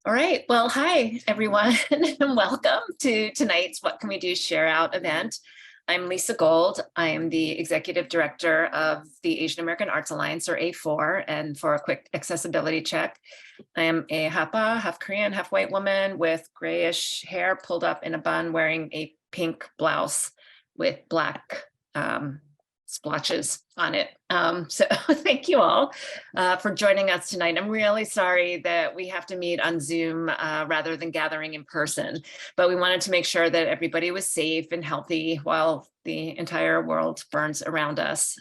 All right. Well, hi, everyone, and welcome to tonight's What Can We Do Share Out event. I'm Lisa Gold. I am the Executive Director of the Asian American Arts Alliance, or A4, and for a quick accessibility check, I am a half Korean, half white woman with grayish hair pulled up in a bun, wearing a pink blouse with black splotches on it. So thank you all for joining us tonight. I'm really sorry that we have to meet on Zoom rather than gathering in person, but we wanted to make sure that everybody was safe and healthy while the entire world burns around us.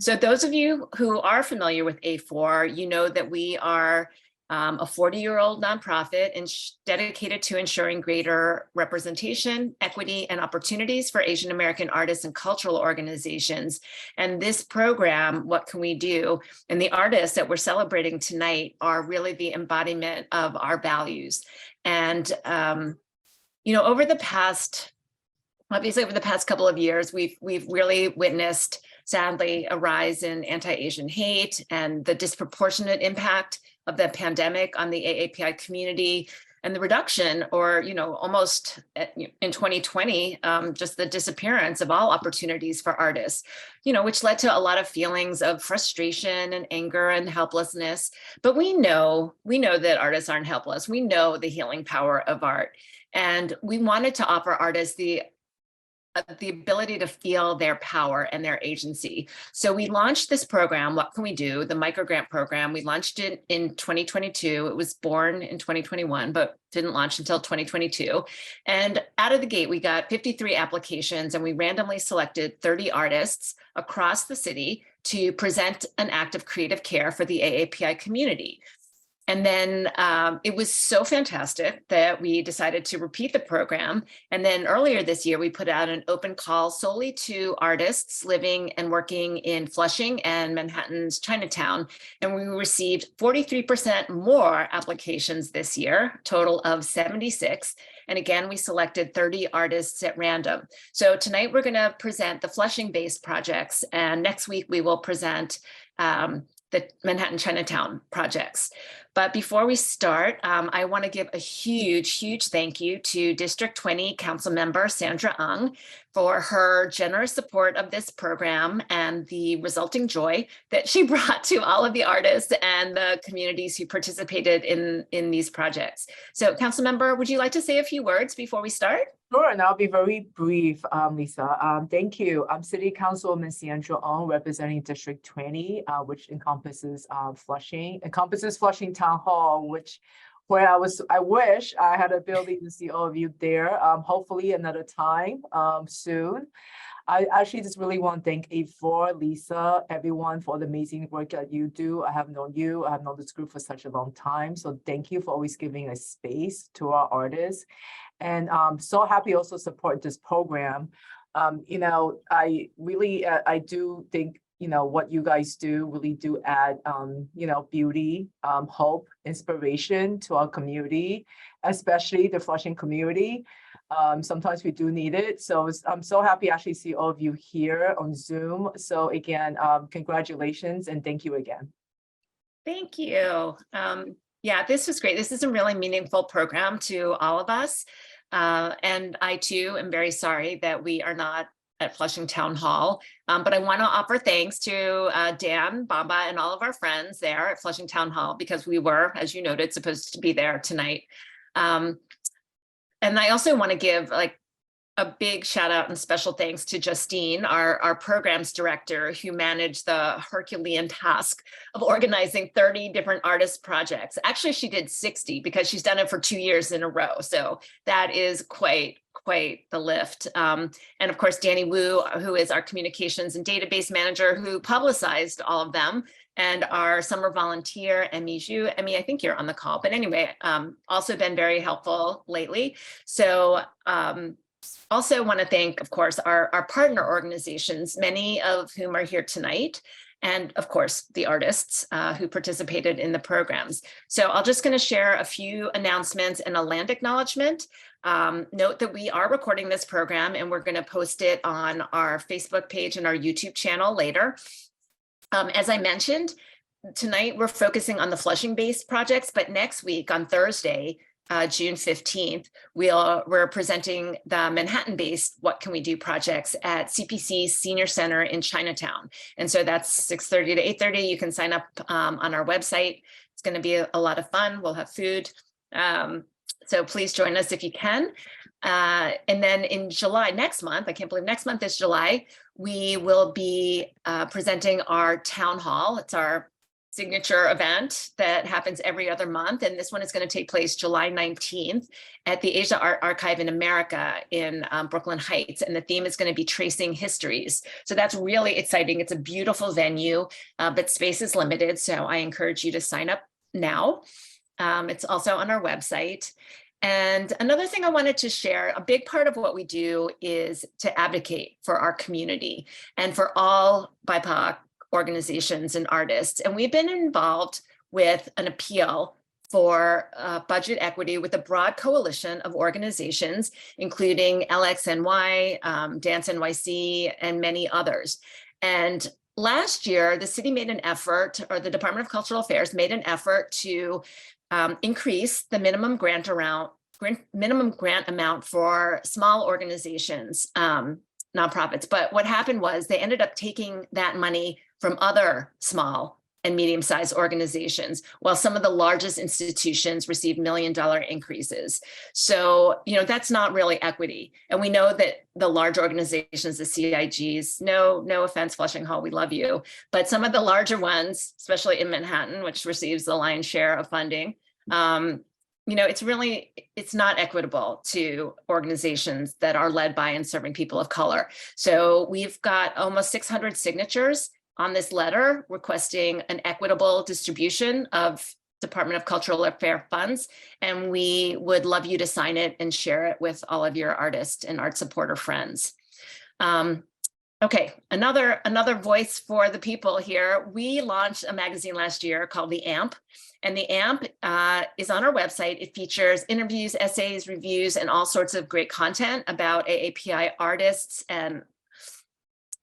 So those of you who are familiar with A4, you know that we are a 40-year-old nonprofit and dedicated to ensuring greater representation, equity, and opportunities for Asian American artists and cultural organizations. And this program, What Can We Do? And the artists that we're celebrating tonight are really the embodiment of our values. And, over the past couple of years, we've really witnessed, sadly, a rise in anti-Asian hate and the disproportionate impact of the pandemic on the AAPI community, and the reduction, or almost in 2020, just the disappearance of all opportunities for artists, which led to a lot of feelings of frustration and anger and helplessness. But we know that artists aren't helpless. We know the healing power of art, and we wanted to offer artists the ability to feel their power and their agency. So we launched this program, What Can We Do? The microgrant program. We launched it in 2022. It was born in 2021, but didn't launch until 2022. And out of the gate, we got 53 applications, and we randomly selected 30 artists across the city to present an act of creative care for the AAPI community. And then it was so fantastic that we decided to repeat the program. And then earlier this year, we put out an open call solely to artists living and working in Flushing and Manhattan's Chinatown. And we received 43% more applications this year, total of 76. And again, we selected 30 artists at random. So tonight we're going to present the Flushing-based projects. And next week we will present the Manhattan Chinatown projects. But before we start, I want to give a huge thank you to District 20 Council Member Sandra for her generous support of this program and the resulting joy that she brought to all of the artists and the communities who participated in these projects. So, Council Member, would you like to say a few words before we start? Sure, and I'll be very brief, Lisa. Thank you. I'm City Councilwoman Sandra representing District 20, which encompasses Flushing Town Hall, where I wish I had the ability to see all of you there. Hopefully another time soon. I actually just really want to thank A4, Lisa, everyone for the amazing work that you do. I have known this group for such a long time. So thank you for always giving a space to our artists. And I'm so happy also support this program. I really, I do think, what you guys do really do add, beauty, hope, inspiration to our community, especially the Flushing community. Sometimes we do need it. So I'm so happy to actually see all of you here on Zoom. So again, congratulations and thank you again. Thank you. Yeah, this was great. This is a really meaningful program to all of us. And I too am very sorry that we are not at Flushing Town Hall. But I want to offer thanks to Dan, Bamba, and all of our friends there at Flushing Town Hall, because we were, as you noted, supposed to be there tonight. And I also want to give a big shout out and special thanks to Justine, our programs director, who managed the Herculean task of organizing 30 different artist projects. Actually, she did 60 because she's done it for 2 years in a row. So that is quite the lift. And of course, Danny Wu, who is our communications and database manager, who publicized all of them, and our summer volunteer, Emmy Zhu. Emmy, I think you're on the call, but anyway, also been very helpful lately. So also want to thank, of course, our partner organizations, many of whom are here tonight, and of course, the artists who participated in the programs. So I'm just going to share a few announcements and a land acknowledgement. Note that we are recording this program and we're going to post it on our Facebook page and our YouTube channel later. As I mentioned, tonight we're focusing on the Flushing-based projects, but next week on Thursday, June 15th, we're presenting the Manhattan-based What Can We Do projects at CPC Senior Center in Chinatown. And so that's 6:30 to 8:30. You can sign up on our website. It's going to be a lot of fun. We'll have food. So please join us if you can. And then in July, next month, I can't believe next month is July, we will be presenting our town hall. It's our signature event that happens every other month. And this one is going to take place July 19th at the Asia Art Archive in America in Brooklyn Heights. And the theme is going to be tracing histories. So that's really exciting. It's a beautiful venue, but space is limited. So I encourage you to sign up now. It's also on our website. And another thing I wanted to share, a big part of what we do is to advocate for our community and for all BIPOC organizations and artists. And we've been involved with an appeal for budget equity with a broad coalition of organizations, including LXNY, Dance NYC, and many others. And last year, the city made an effort, or the Department of Cultural Affairs made an effort to increase the minimum grant amount for small organizations, nonprofits. But what happened was they ended up taking that money from other small and medium-sized organizations, while some of the largest institutions received million-dollar increases. So, that's not really equity. And we know that the large organizations, the CIGs, no offense, Flushing Hall, we love you, but some of the larger ones, especially in Manhattan, which receives the lion's share of funding, it's not equitable to organizations that are led by and serving people of color. So we've got almost 600 signatures on this letter requesting an equitable distribution of Department of Cultural Affairs funds. And we would love you to sign it and share it with all of your artist and art supporter friends. Okay, another voice for the people here. We launched a magazine last year called The AMP. And The AMP is on our website. It features interviews, essays, reviews, and all sorts of great content about AAPI artists. And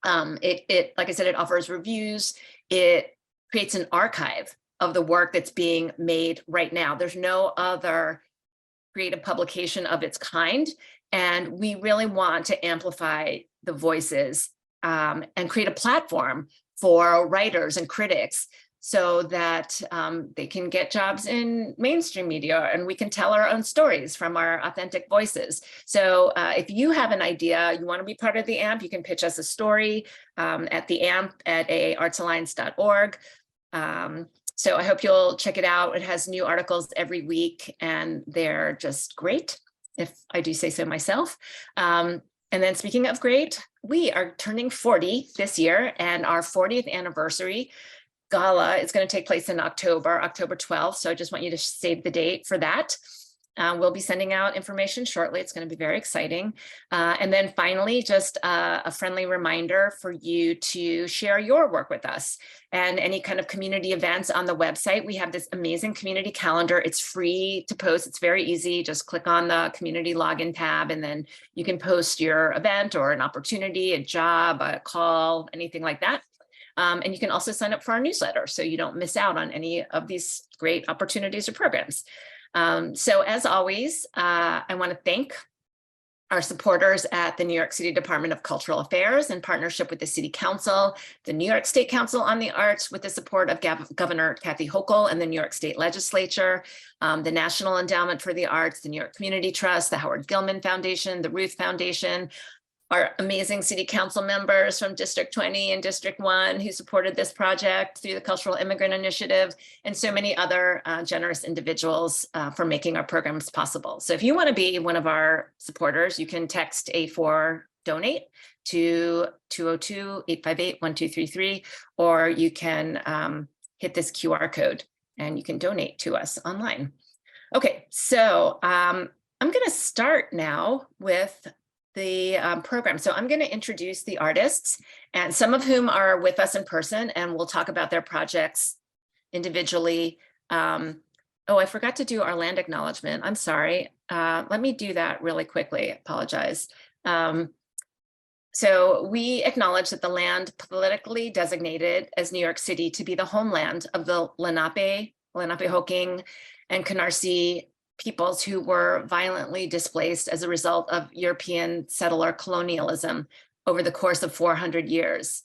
it, like I said, it offers reviews. It creates an archive of the work that's being made right now. There's no other creative publication of its kind. And we really want to amplify the voices and create a platform for writers and critics so that they can get jobs in mainstream media and we can tell our own stories from our authentic voices. So if you have an idea, you want to be part of the AMP, you can pitch us a story at the AMP at aaartsalliance.org. So I hope you'll check it out. It has new articles every week and they're just great, if I do say so myself. And then speaking of great, we are turning 40 this year, and our 40th anniversary gala is going to take place in October 12th. So I just want you to save the date for that. We'll be sending out information shortly. It's going to be very exciting. And then finally, just a friendly reminder for you to share your work with us and any kind of community events on the website. We have this amazing community calendar. It's free to post. It's very easy. Just click on the community login tab, and then you can post your event or an opportunity, a job, a call, anything like that. And you can also sign up for our newsletter so you don't miss out on any of these great opportunities or programs. So as always, I want to thank our supporters at the New York City Department of Cultural Affairs in partnership with the City Council, the New York State Council on the Arts with the support of Governor Kathy Hochul and the New York State Legislature, the National Endowment for the Arts, the New York Community Trust, the Howard Gilman Foundation, the Ruth Foundation, our amazing city council members from District 20 and District 1 who supported this project through the Cultural Immigrant Initiative, and so many other generous individuals for making our programs possible. So if you want to be one of our supporters, you can text A4 donate to 202-858-1233, or you can hit this QR code and you can donate to us online. Okay, so I'm going to start now with the program. So I'm going to introduce the artists, and some of whom are with us in person, and we'll talk about their projects individually. Oh, I forgot to do our land acknowledgement. I'm sorry. Let me do that really quickly. I apologize. So we acknowledge that the land politically designated as New York City to be the homeland of the Lenape, Lenapehoking, and Canarsie peoples who were violently displaced as a result of European settler colonialism over the course of 400 years.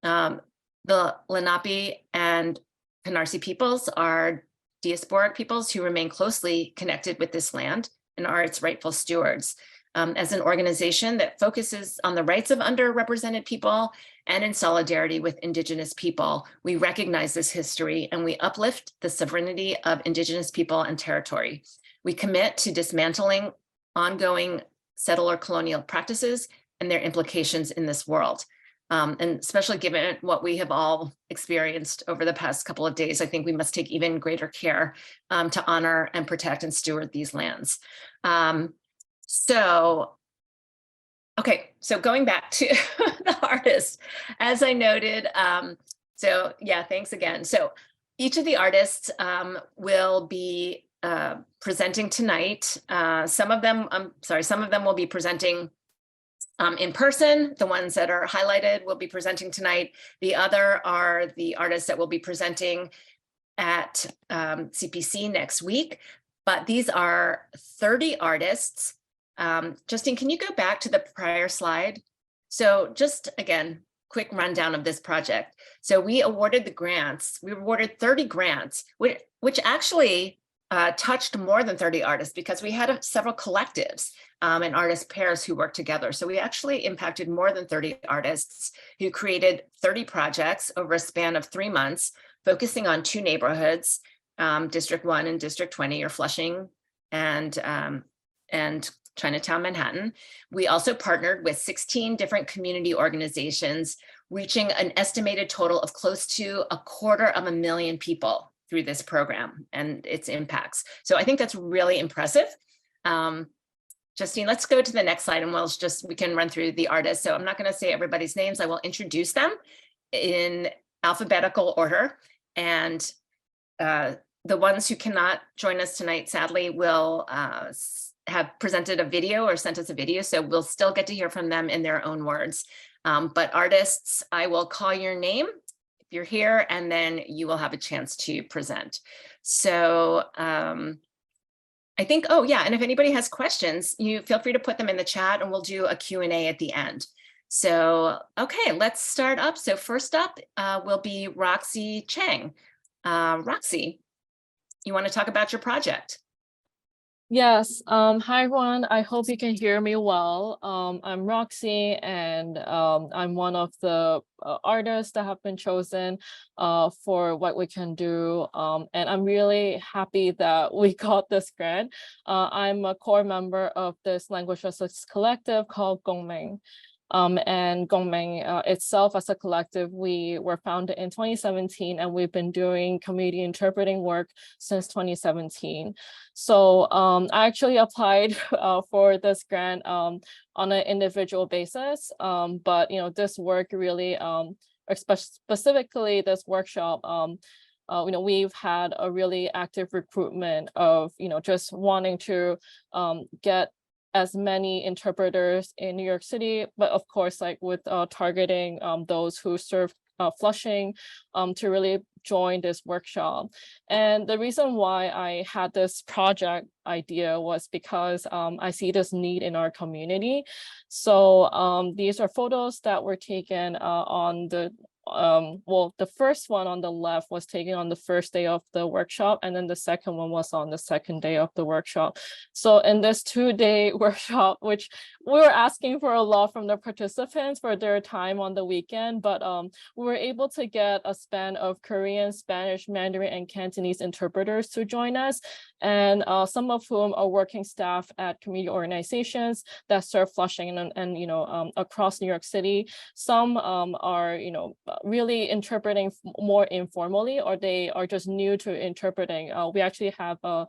The Lenape and Canarsie peoples are diasporic peoples who remain closely connected with this land and are its rightful stewards. As an organization that focuses on the rights of underrepresented people and in solidarity with Indigenous people, we recognize this history and we uplift the sovereignty of Indigenous people and territory. We commit to dismantling ongoing settler colonial practices and their implications in this world. And especially given what we have all experienced over the past couple of days, I think we must take even greater care to honor and protect and steward these lands. So going back to the artists, as I noted, so yeah, thanks again. So each of the artists will be presenting tonight. Some of them will be presenting in person. The ones that are highlighted will be presenting tonight. The other are the artists that will be presenting at CPC next week. But these are 30 artists. Justine, can you go back to the prior slide? So just again, quick rundown of this project. So we awarded the grants. We awarded 30 grants, which actually touched more than 30 artists because we had several collectives and artist pairs who worked together. So we actually impacted more than 30 artists who created 30 projects over a span of 3 months, focusing on 2 neighborhoods, District 1 and District 20, or Flushing and Chinatown, Manhattan. We also partnered with 16 different community organizations, reaching an estimated total of close to 250,000 people through this program and its impacts. So I think that's really impressive. Justine, let's go to the next slide and we can run through the artists. So I'm not going to say everybody's names. I will introduce them in alphabetical order. And the ones who cannot join us tonight, sadly, will have presented a video or sent us a video. So we'll still get to hear from them in their own words. But artists, I will call your name if you're here, and then you will have a chance to present. So I think, oh yeah, and if anybody has questions, you feel free to put them in the chat and we'll do a Q&A at the end. So, okay, let's start up. So first up will be Roxy Chang. Roxy, you want to talk about your project? Yes. Hi, everyone. I hope you can hear me well. I'm Roxy, and I'm one of the artists that have been chosen for what we can do. And I'm really happy that we got this grant. I'm a core member of this language justice collective called Gongmeng. And Gongmeng itself as a collective, we were founded in 2017, and we've been doing community interpreting work since 2017. So I actually applied for this grant on an individual basis, but this work really, specifically this workshop, we've had a really active recruitment of just wanting to get as many interpreters in New York City, but of course, like with targeting those who serve Flushing to really join this workshop. And the reason why I had this project idea was because I see this need in our community. So these are photos that were taken on the the first one on the left was taken on the first day of the workshop, and then the second one was on the second day of the workshop. So in this 2-day workshop, which we were asking for a lot from the participants for their time on the weekend, but we were able to get a span of Korean, Spanish, Mandarin, and Cantonese interpreters to join us, and some of whom are working staff at community organizations that serve Flushing and across New York City. Some are really interpreting more informally, or they are just new to interpreting. We actually have a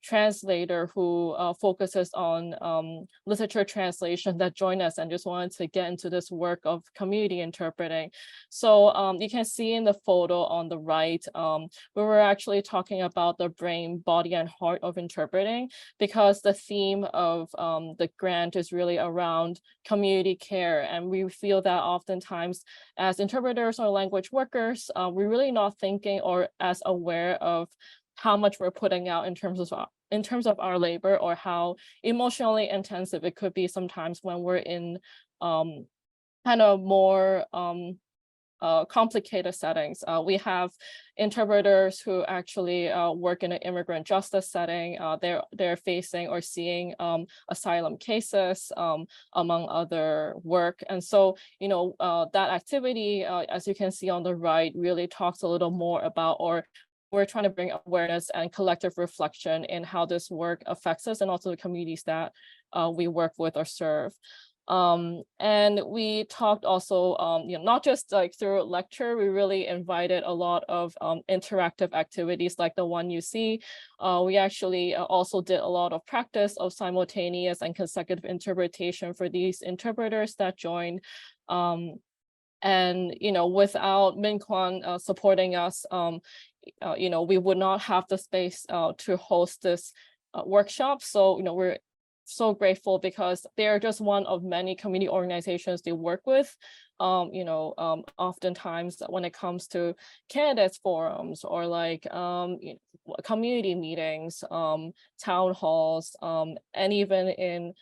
translator who focuses on literature translation that joined us and just wanted to get into this work of community interpreting. So you can see in the photo on the right, we were actually talking about the brain, body, and heart of interpreting, because the theme of the grant is really around community care. And we feel that oftentimes as interpreters or language workers, we're really not thinking or as aware of how much we're putting out in terms of our labor, or how emotionally intensive it could be sometimes when we're in kind of more complicated settings. We have interpreters who actually work in an immigrant justice setting. They're facing or seeing asylum cases, among other work. And so, that activity, as you can see on the right, really talks a little more about, or we're trying to bring awareness and collective reflection in how this work affects us and also the communities that we work with or serve. And we talked also, not just like through lecture, we really invited a lot of interactive activities like the one you see. We actually also did a lot of practice of simultaneous and consecutive interpretation for these interpreters that joined. And, without Minkwon supporting us, we would not have the space to host this workshop. So, we're so grateful because they're just one of many community organizations they work with. Oftentimes when it comes to candidates forums or like community meetings, town halls, and even in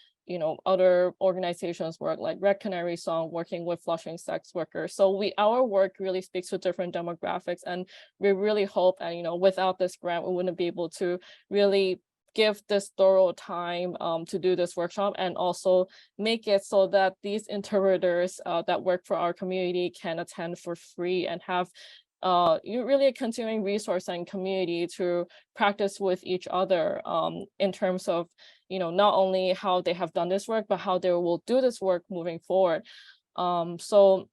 other organizations work like Red Canary Song, working with Flushing sex workers. So our work really speaks to different demographics, and we really hope that, without this grant, we wouldn't be able to really give this thorough time to do this workshop, and also make it so that these interpreters that work for our community can attend for free and have really a continuing resource and community to practice with each other in terms of, not only how they have done this work, but how they will do this work moving forward. So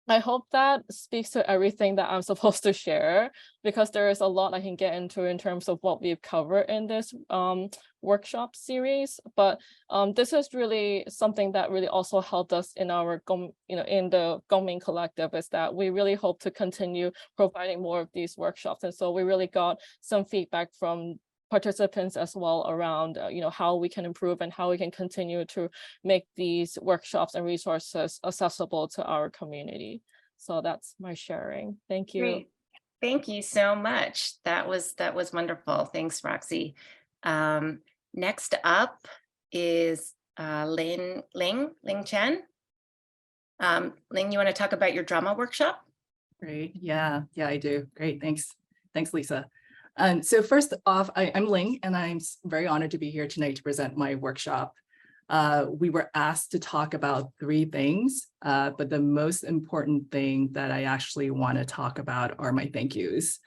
I hope that speaks to everything that I'm supposed to share, because there is a lot I can get into in terms of what we've covered in this workshop series. But this is really something that really also helped us in our, in the Gongming Collective, is that we really hope to continue providing more of these workshops. And so we really got some feedback from participants as well around how we can improve and how we can continue to make these workshops and resources accessible to our community. So that's my sharing. Thank you. Great. Thank you so much. That was wonderful. Thanks, Roxy. Next up is Ling Chen. Ling, you want to talk about your drama workshop? Great. Yeah, I do. Great. Thanks, Lisa. So first off, I'm Ling, and I'm very honored to be here tonight to present my workshop. We were asked to talk about 3 things, but the most important thing that I actually want to talk about are my thank yous.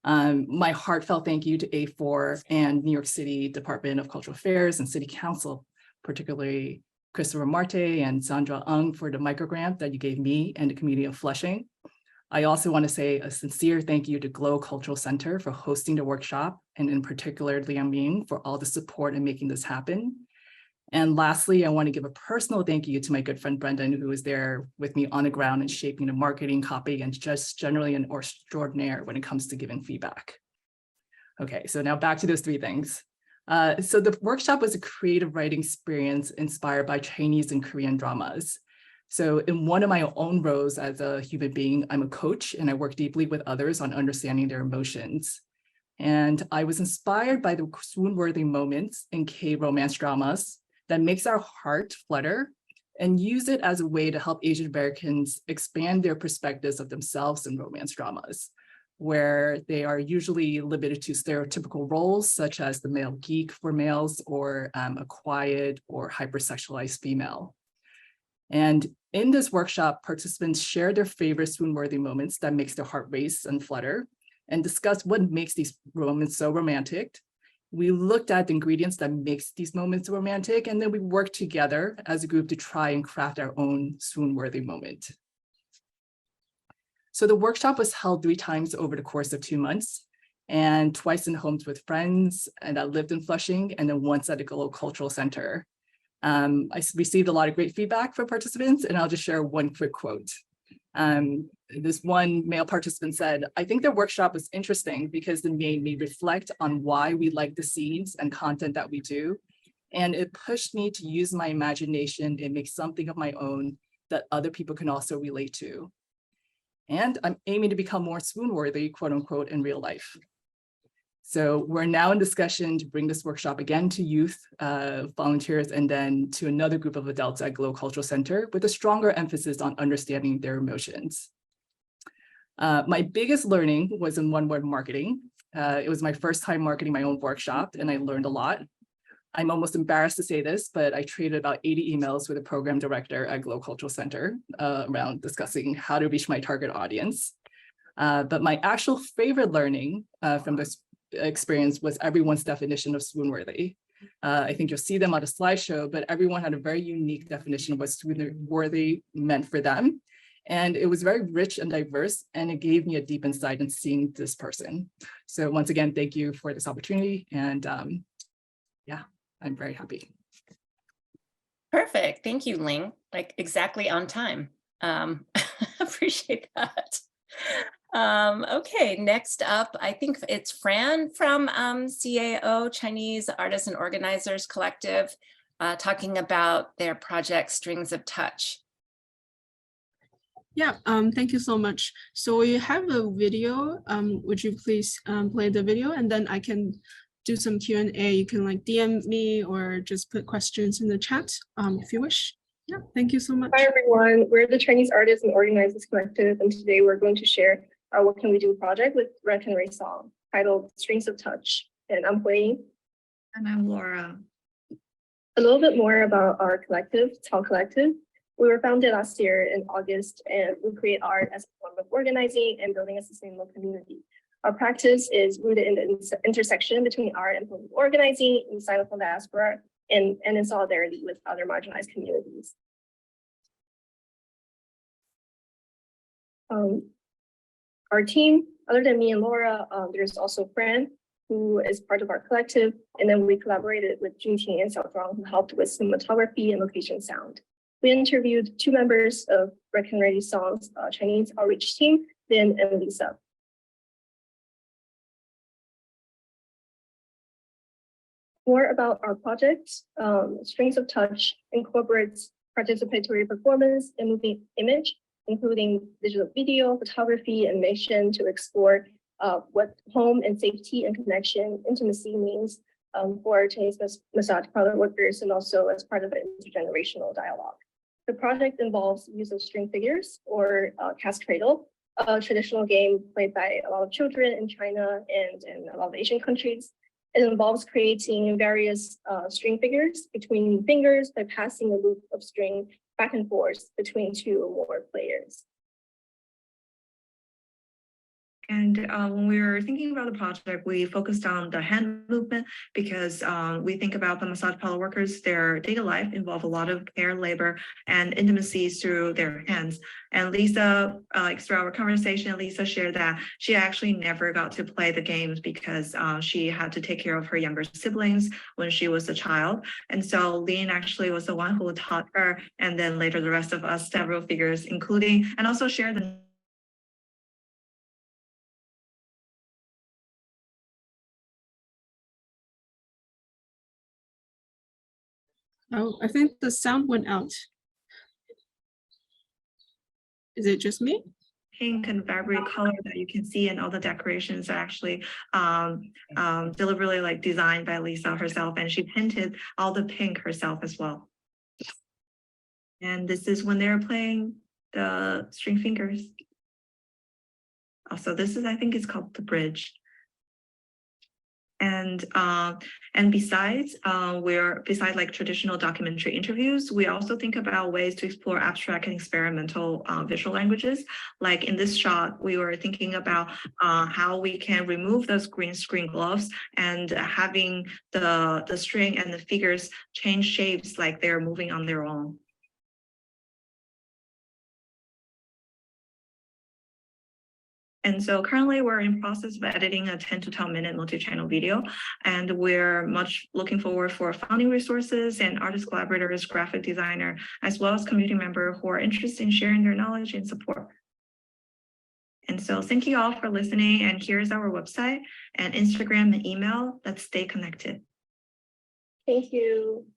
My heartfelt thank you to A4 and New York City Department of Cultural Affairs and City Council, particularly Christopher Marte and Sandra for the microgrant that you gave me and the community of Flushing. I also want to say a sincere thank you to Glow Cultural Center for hosting the workshop, and in particular, Liang Ming for all the support in making this happen. And lastly, I want to give a personal thank you to my good friend Brendan, who was there with me on the ground and shaping the marketing copy, and just generally an extraordinaire when it comes to giving feedback. Okay, so now back to those 3 things. So the workshop was a creative writing experience inspired by Chinese and Korean dramas. So in one of my own roles as a human being, I'm a coach, and I work deeply with others on understanding their emotions. And I was inspired by the swoon-worthy moments in K-romance dramas that makes our heart flutter, and use it as a way to help Asian Americans expand their perspectives of themselves in romance dramas, where they are usually limited to stereotypical roles, such as the male geek for males, or a quiet or hypersexualized female. And in this workshop, participants share their favorite swoon-worthy moments that makes their heart race and flutter, and discuss what makes these moments so romantic. We looked at the ingredients that makes these moments romantic, and then we worked together as a group to try and craft our own swoon-worthy moment. So the workshop was held 3 times over the course of 2 months. and twice in homes with friends, and I lived in Flushing, and then once at a local cultural center. I received a lot of great feedback from participants, and I'll just share one quick quote. This one male participant said, "I think the workshop was interesting because it made me reflect on why we like the scenes and content that we do. And it pushed me to use my imagination and make something of my own that other people can also relate to. And I'm aiming to become more swoon-worthy, quote unquote, in real life." So we're now in discussion to bring this workshop again to youth volunteers and then to another group of adults at Glow Cultural Center with a stronger emphasis on understanding their emotions. My biggest learning was in one-word marketing. It was my first time marketing my own workshop, and I learned a lot. I'm almost embarrassed to say this, but I traded about 80 emails with the program director at Glow Cultural Center around discussing how to reach my target audience. But my actual favorite learning from this experience was everyone's definition of swoon-worthy. I think you'll see them on a slideshow, but everyone had a very unique definition of what swoon-worthy meant for them. And it was very rich and diverse, and it gave me a deep insight in seeing this person. So once again, thank you for this opportunity. And yeah, I'm very happy. Perfect. Thank you, Ling. Like exactly on time. Appreciate that. Okay, next up, I think it's Fran from CAO, Chinese Artists and Organizers Collective, talking about their project Strings of Touch. Yeah, thank you so much. So we have a video. Would you please play the video, and then I can do some Q&A. You can like DM me or just put questions in the chat if you wish. Yeah, thank you so much. Hi everyone, we're the Chinese Artists and Organizers Collective, and today we're going to share our What Can We Do project with Red Canary Song, titled Strings of Touch. And I'm Hui. And I'm Laura. A little bit more about our collective, Tao Collective. We were founded last year in August, and we create art as a form of organizing and building a sustainable community. Our practice is rooted in the intersection between art and political organizing in the Sinophone diaspora and in solidarity with other marginalized communities. Our team, other than me and Laura, there's also Fran, who is part of our collective, and then we collaborated with Junqing and Xiaozhuang, who helped with cinematography and location sound. We interviewed 2 members of Red Canary Song's Chinese outreach team, Lin and Lisa. More about our project, Strings of Touch incorporates participatory performance and moving image, including digital video, photography, animation to explore what home and safety and connection, intimacy means for Chinese massage parlor workers, and also as part of an intergenerational dialogue. The project involves use of string figures or cast cradle, a traditional game played by a lot of children in China and in a lot of Asian countries. It involves creating various string figures between fingers by passing a loop of string back and forth between 2 or more players. And when we were thinking about the project, we focused on the hand movement because we think about the massage parlor workers, their daily life involve a lot of care, labor, and intimacies through their hands. And Lisa, through our conversation, Lisa shared that she actually never got to play the games because she had to take care of her younger siblings when she was a child. And so Lin actually was the one who taught her, and then later the rest of us several figures, including, and also shared the Oh, I think the sound went out. Is it just me? pink and vibrant color that you can see, and all the decorations are actually deliberately like designed by Lisa herself, and she painted all the pink herself as well. And this is when they're playing the string fingers. Also, this is, I think it's called the bridge. And besides like traditional documentary interviews, we also think about ways to explore abstract and experimental visual languages. Like in this shot, we were thinking about how we can remove those green screen gloves and having the string and the figures change shapes like they're moving on their own. And so currently we're in process of editing a 10 to 12 minute multi-channel video, and we're much looking forward for funding resources and artist collaborators, graphic designer, as well as community member who are interested in sharing their knowledge and support. And so thank you all for listening. And here's our website and Instagram and email. Let's stay connected. Thank you.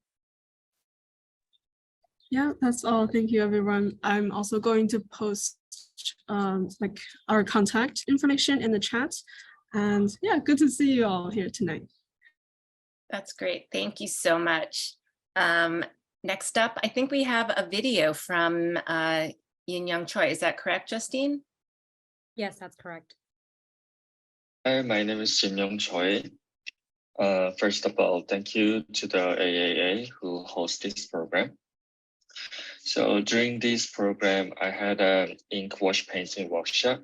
Yeah, that's all. Thank you, everyone. I'm also going to post like our contact information in the chat. And yeah, good to see you all here tonight. That's great. Thank you so much. Next up, I think we have a video from Yin Young Choi. Is that correct, Justine? Yes, that's correct. Hi, my name is Yin Young Choi. First of all, thank you to the AAA who hosts this program. So during this program, I had an ink wash painting workshop.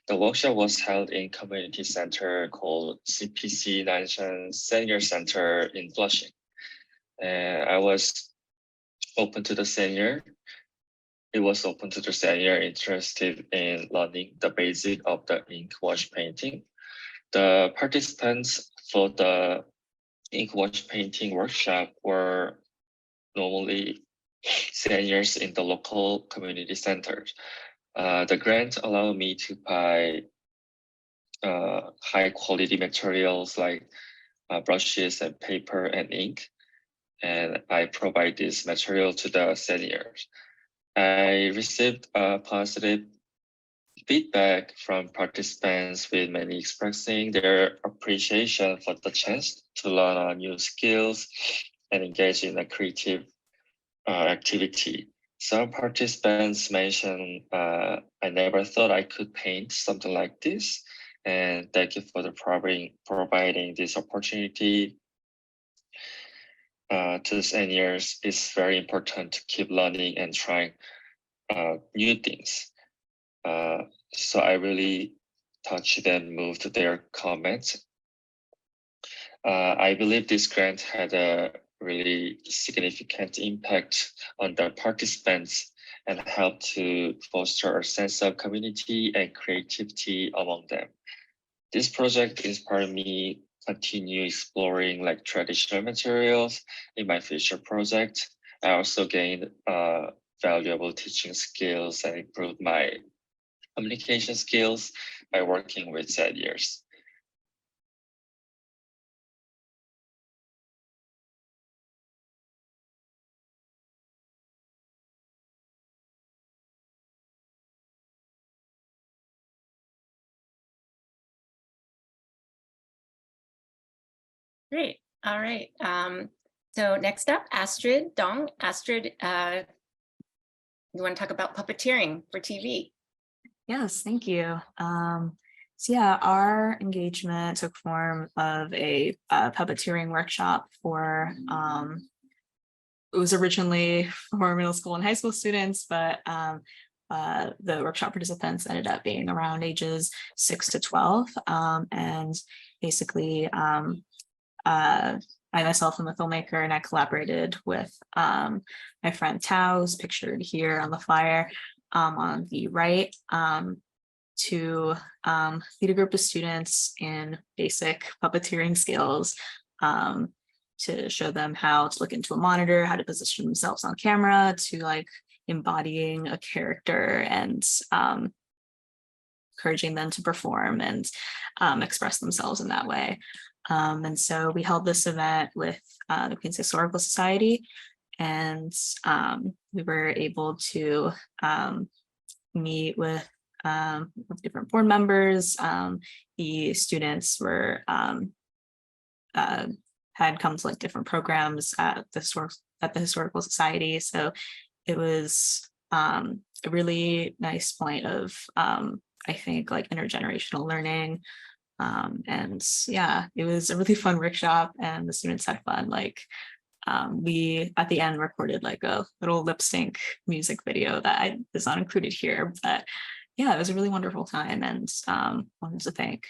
The workshop was held in community center called CPC Nan Shan Senior Center in Flushing. And I was open to the senior. It was open to the senior interested in learning the basic of the ink wash painting. The participants for the ink wash painting workshop were normally seniors in the local community centers. The grant allowed me to buy high quality materials like brushes and paper and ink. And I provide this material to the seniors. I received positive feedback from participants with many expressing their appreciation for the chance to learn new skills and engage in a creative activity. Some participants mentioned, I never thought I could paint something like this. And thank you for the providing this opportunity to seniors. It's very important to keep learning and trying new things. So I really touched and moved their comments. I believe this grant had a really significant impact on the participants and helped to foster a sense of community and creativity among them. This project inspired me to continue exploring like traditional materials in my future project. I also gained valuable teaching skills and improved my communication skills by working with seniors. Great. All right. So next up, Astrid Dong. Astrid, you want to talk about puppeteering for TV? Yes, thank you. So yeah, our engagement took form of a puppeteering workshop for, it was originally for middle school and high school students, but the workshop participants ended up being around ages 6 to 12. And basically, I myself am a filmmaker and I collaborated with my friend Tao, who's pictured here on the flyer on the right, to lead a group of students in basic puppeteering skills, to show them how to look into a monitor, how to position themselves on camera, to like embodying a character and encouraging them to perform and express themselves in that way. And so we held this event with the Queens Historical Society, and we were able to meet with different board members. The students were had come to like different programs at the Historical Society. So it was a really nice point of I think like intergenerational learning. And yeah, it was a really fun workshop and the students had fun. Like we at the end recorded like a little lip sync music video that is not included here, but yeah, it was a really wonderful time, and wanted to thank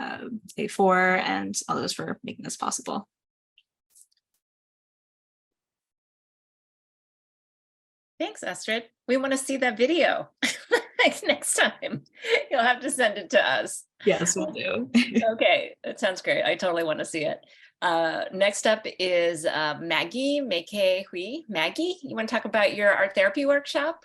A4 and others for making this possible. Thanks, Astrid. We want to see that video. next time. You'll have to send it to us. Yes, we'll do. Okay, that sounds great. I totally want to see it. Next up is Maggie Meike Hui. Maggie, you want to talk about your art therapy workshop?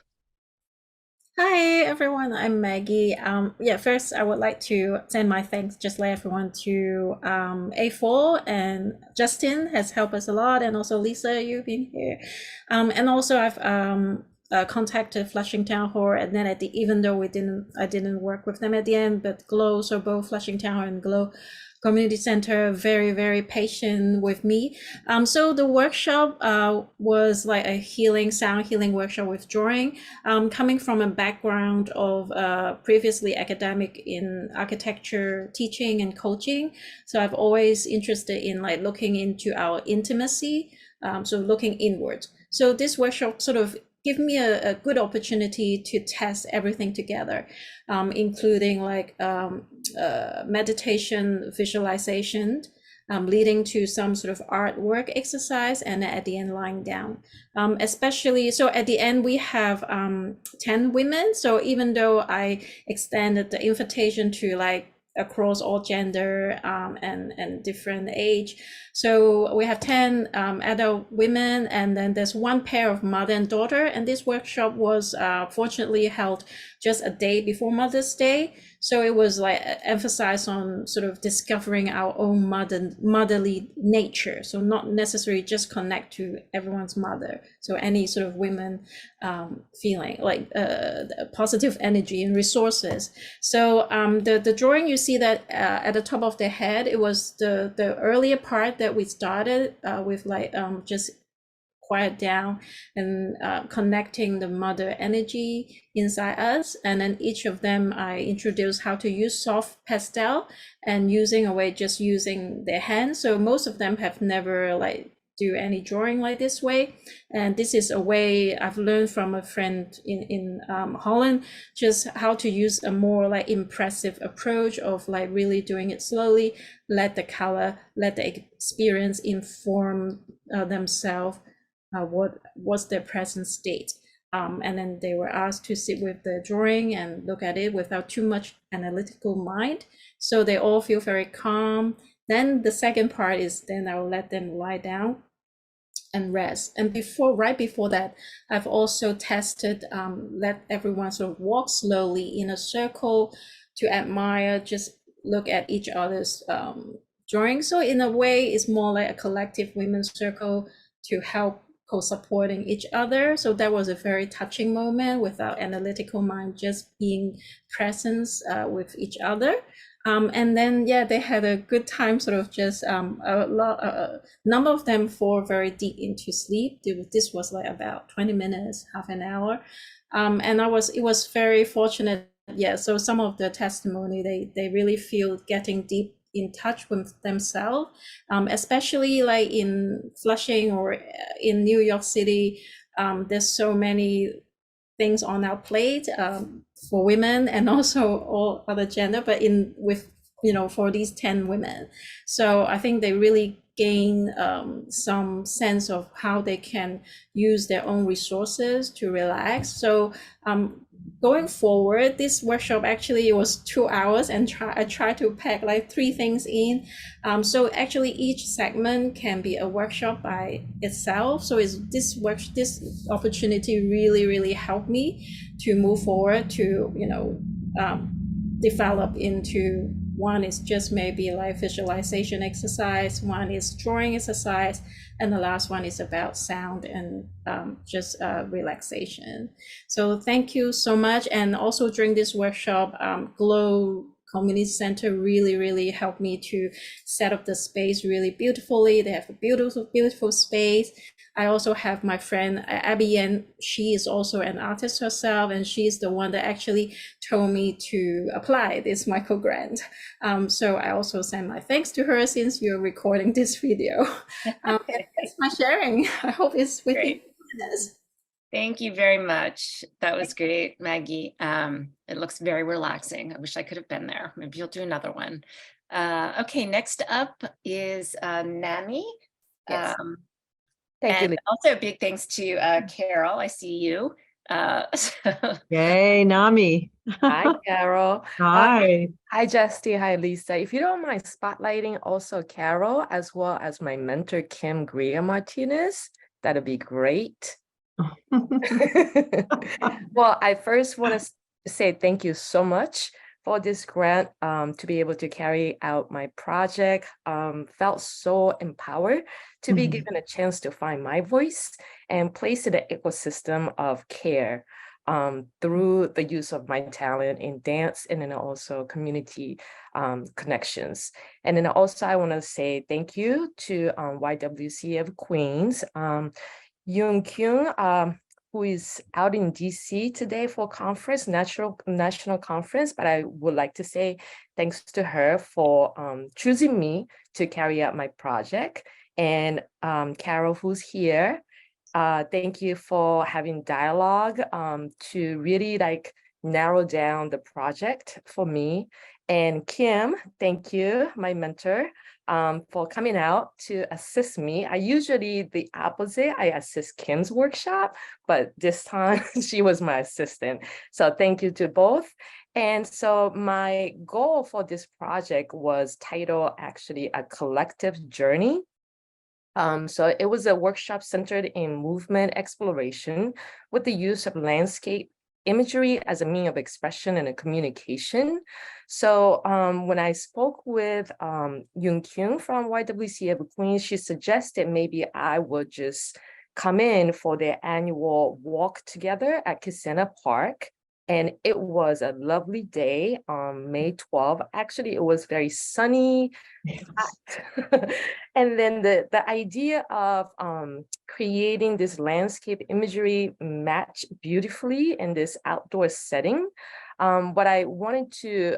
Hi everyone, I'm Maggie. Yeah, first I would like to send my thanks, just like everyone, to A4, and Justin has helped us a lot, and also Lisa, you've been here. And also I've contacted Flushing Town Hall, and then even though I didn't work with them at the end, but Glow, so both Flushing Town Hall and Glow Community Center, very, very patient with me. So the workshop was like a sound healing workshop with drawing, coming from a background of previously academic in architecture, teaching and coaching. So I've always interested in like looking into our intimacy, so looking inward. So this workshop sort of give me a good opportunity to test everything together, including like meditation, visualization, leading to some sort of artwork exercise, and at the end lying down. Especially, so at the end we have 10 women. So even though I extended the invitation to like across all gender and different age. So we have 10 adult women, and then there's one pair of mother and daughter. And this workshop was fortunately held just a day before Mother's Day. So it was like emphasized on sort of discovering our own motherly nature. So not necessarily just connect to everyone's mother. So any sort of women feeling like positive energy and resources. So the drawing, you see that at the top of the head, it was the earlier part that we started with like just quiet down and connecting the mother energy inside us. And then each of them, I introduced how to use soft pastel and just using their hands. So most of them have never like do any drawing like this way. And this is a way I've learned from a friend in Holland, just how to use a more like impressive approach of like really doing it slowly, let the color, let the experience inform themselves. What's their present state, and then they were asked to sit with the drawing and look at it without too much analytical mind, so they all feel very calm. Then the second part is then I will let them lie down and rest. And right before that, I've also tested let everyone sort of walk slowly in a circle to admire, just look at each other's drawing. So in a way, it's more like a collective women's circle to help co-supporting each other. So that was a very touching moment without analytical mind, just being present with each other. And then, yeah, they had a good time, sort of just a number of them fall very deep into sleep. This was like about 20 minutes, half an hour. And it was very fortunate. Yeah, so some of the testimony, they really feel getting deep in touch with themselves, especially like in Flushing or in New York City. There's so many things on our plate for women and also all other gender, but for these 10 women. So I think they really gain some sense of how they can use their own resources to relax. So going forward, this workshop actually was 2 hours, and I tried to pack like 3 things in. So actually each segment can be a workshop by itself. So this opportunity really helped me to move forward to, develop into, one is just maybe like visualization exercise, one is drawing exercise, and the last one is about sound and just relaxation. So thank you so much. And also during this workshop, Glow Community Center really helped me to set up the space really beautifully. They have a beautiful space. I also have my friend Abby, and she is also an artist herself, and she's the one that actually told me to apply this micro grant. So I also send my thanks to her since you're recording this video. Thanks for sharing. I hope it's with you. Thank you very much. That was great, Maggie. It looks very relaxing. I wish I could have been there. Maybe you'll do another one. Okay, next up is Nani. Yes. Thank you. Also big thanks to Carol, I see you. Yay, Nami. Hi, Carol. Hi. Hi, Justy. Hi, Lisa. If you don't mind spotlighting also Carol, as well as my mentor, Kim Greer Martinez, that'd be great. Well, I first want to say thank you so much for this grant to be able to carry out my project. Felt so empowered to be given a chance to find my voice and place in the ecosystem of care through the use of my talent in dance and then also community connections. And then also I want to say thank you to YWCA Queens, Yoon Kyung, who is out in DC today for conference, national conference, but I would like to say thanks to her for choosing me to carry out my project. And Carol, who's here, thank you for having dialogue to really like narrow down the project for me. And Kim, thank you, my mentor, for coming out to assist me. I usually the opposite, I assist Kim's workshop, but this time she was my assistant. So thank you to both. And so my goal for this project was titled actually A Collective Journey. So it was a workshop centered in movement exploration with the use of landscape imagery as a means of expression and a communication. So when I spoke with Yoon Kyung from YWCA Queens, she suggested maybe I would just come in for their annual walk together at Kisena Park. And it was a lovely day on May 12th. Actually, it was very sunny. Hot. And then the idea of creating this landscape imagery matched beautifully in this outdoor setting. What I wanted to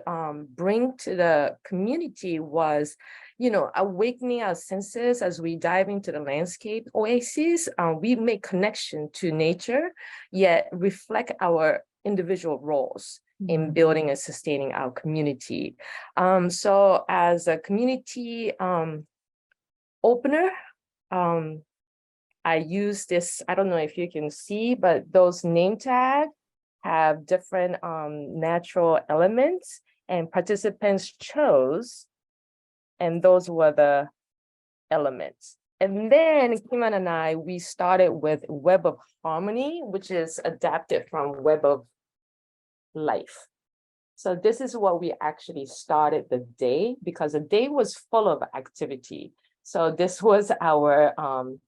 bring to the community was, you know, awakening our senses as we dive into the landscape oases. We make connection to nature, yet reflect our individual roles in building and sustaining our community. So as a community opener, I use this, I don't know if you can see, but those name tags have different natural elements and participants chose, and those were the elements. And then Kim and I, we started with Web of Harmony, which is adapted from Web of Life. So this is what we actually started the day, because the day was full of activity. So this was our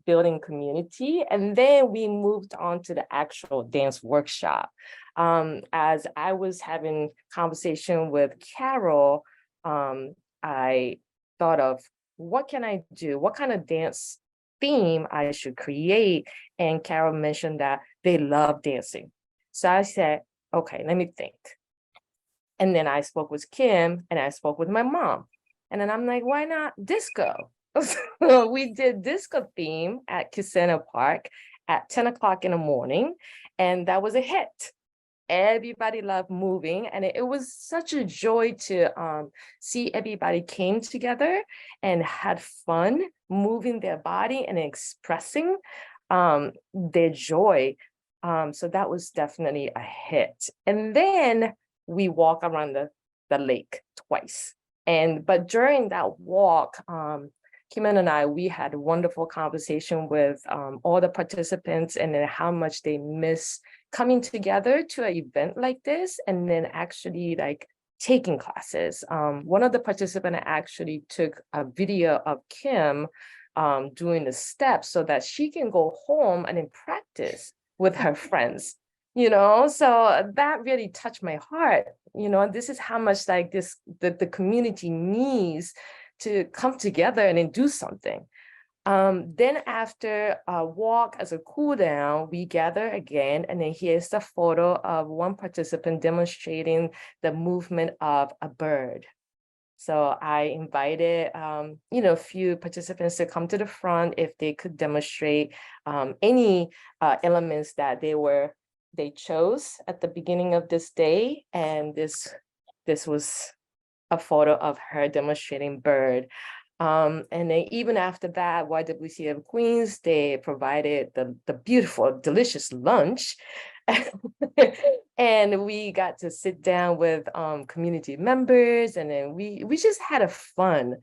building community. And then we moved on to the actual dance workshop. As I was having conversation with Carol, I thought of what can I do? What kind of dance theme I should create? And Carol mentioned that they love dancing. So I said, okay, let me think. And then I spoke with Kim and I spoke with my mom. And then I'm like, why not disco? So we did disco theme at Kisena Park at 10 o'clock in the morning. And that was a hit. Everybody loved moving. And it was such a joy to see everybody came together and had fun moving their body and expressing their joy. So that was definitely a hit. And then we walk around the lake twice. But during that walk, Kim and I, we had a wonderful conversation with all the participants and then how much they miss coming together to an event like this and then actually like taking classes. One of the participants actually took a video of Kim doing the steps so that she can go home and then practice with her friends, you know, so that really touched my heart. You know, this is how much like this, the community needs to come together and then do something. Then after a walk as a cool down, we gather again, and then here's the photo of one participant demonstrating the movement of a bird. So I invited, you know, a few participants to come to the front if they could demonstrate any elements that they chose at the beginning of this day. And this was a photo of her demonstrating bird. And then even after that, YWCA Queens, they provided the beautiful, delicious lunch. And we got to sit down with community members, and then we just had a fun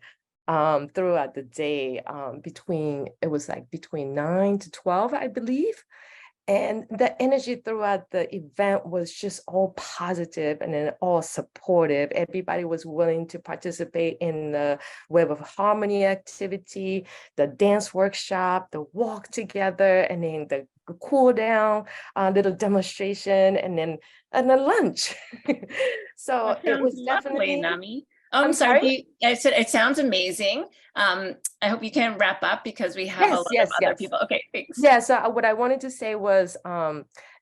throughout the day. It was like between 9 to 12, I believe. And the energy throughout the event was just all positive and then all supportive. Everybody was willing to participate in the Web of Harmony activity, the dance workshop, the walk together, and then the cool down, little demonstration, and then lunch. So That it was sounds lovely, definitely. Nami. Oh, I'm I'm sorry. sorry? I said it sounds amazing. I hope you can wrap up because we have a lot of other people. Okay, thanks. Yeah, so what I wanted to say was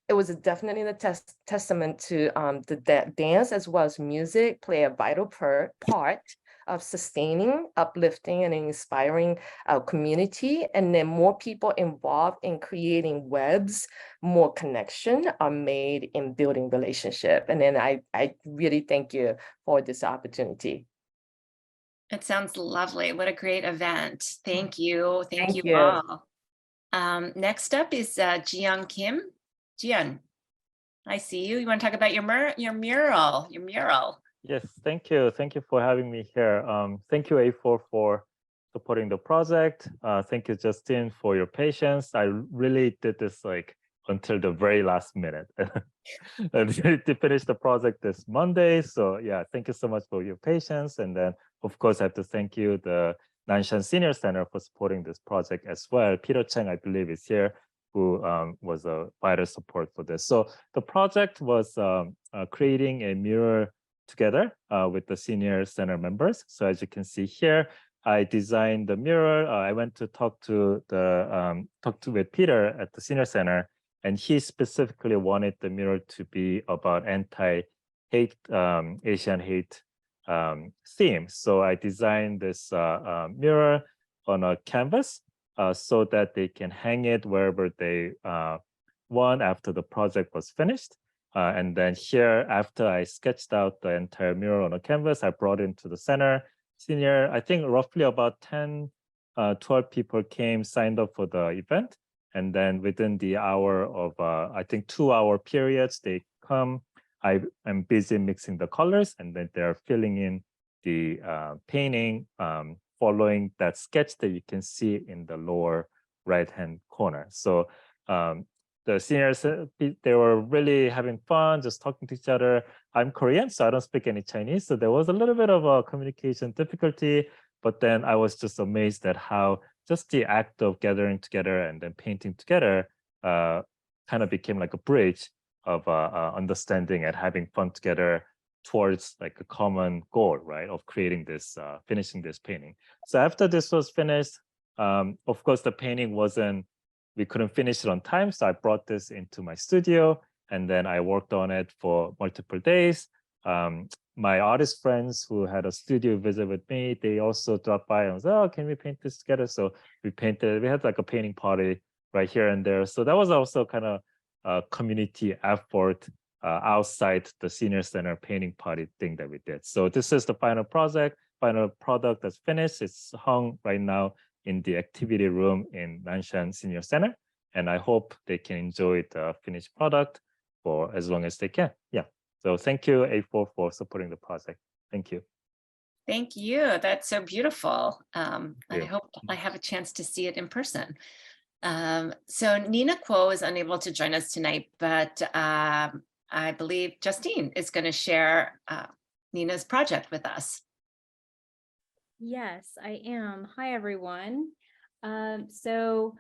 it was definitely the testament to the dance as well as music play a vital part of sustaining, uplifting, and inspiring our community. And then more people involved in creating webs, more connection are made in building relationship. And then I really thank you for this opportunity. It sounds lovely. What a great event. Thank you. Thank you you. all. Next up is Jiyoung Kim. Jiyoung, I see you. You want to talk about your mural? Yes, thank you. Thank you for having me here. Thank you, A4, for supporting the project. Thank you, Justin, for your patience. I really did this like until the very last minute. And to finish the project this Monday. So yeah, thank you so much for your patience. And then, of course, I have to thank you, the Nan Shan Senior Center, for supporting this project as well. Peter Cheng, I believe, is here, who was a vital support for this. So the project was creating a mural together with the Senior Center members. So as you can see here, I designed the mural. I went to talk with Peter at the Senior Center, and he specifically wanted the mural to be about anti-hate, Asian hate theme. So I designed this mural on a canvas so that they can hang it wherever they want after the project was finished. And then here, after I sketched out the entire mural on a canvas, I brought it into the center. Senior, I think roughly about 10, 12 people came, signed up for the event. And then within the hour of, I think 2-hour periods, they come. I'm busy mixing the colors, and then they're filling in the painting, following that sketch that you can see in the lower right-hand corner. So the seniors, they were really having fun, just talking to each other. I'm Korean, so I don't speak any Chinese. So there was a little bit of a communication difficulty, but then I was just amazed at how just the act of gathering together and then painting together kind of became like a bridge of understanding and having fun together towards like a common goal, right? Of creating this, finishing this painting. So after this was finished, of course, the painting we couldn't finish it on time. So I brought this into my studio, and then I worked on it for multiple days. My artist friends who had a studio visit with me, they also dropped by and was, oh, can we paint this together? So we had like a painting party right here and there. So that was also kind of a community effort outside the Senior Center painting party thing that we did. So this is the final product that's finished. It's hung right now in the activity room in Nan Shan Senior Center. And I hope they can enjoy the finished product for as long as they can. Yeah. So thank you, A4, for supporting the project. Thank you. Thank you. That's so beautiful. I hope I have a chance to see it in person. So Nina Kuo is unable to join us tonight, but I believe Justine is going to share Nina's project with us. Yes, I am. Hi, everyone. So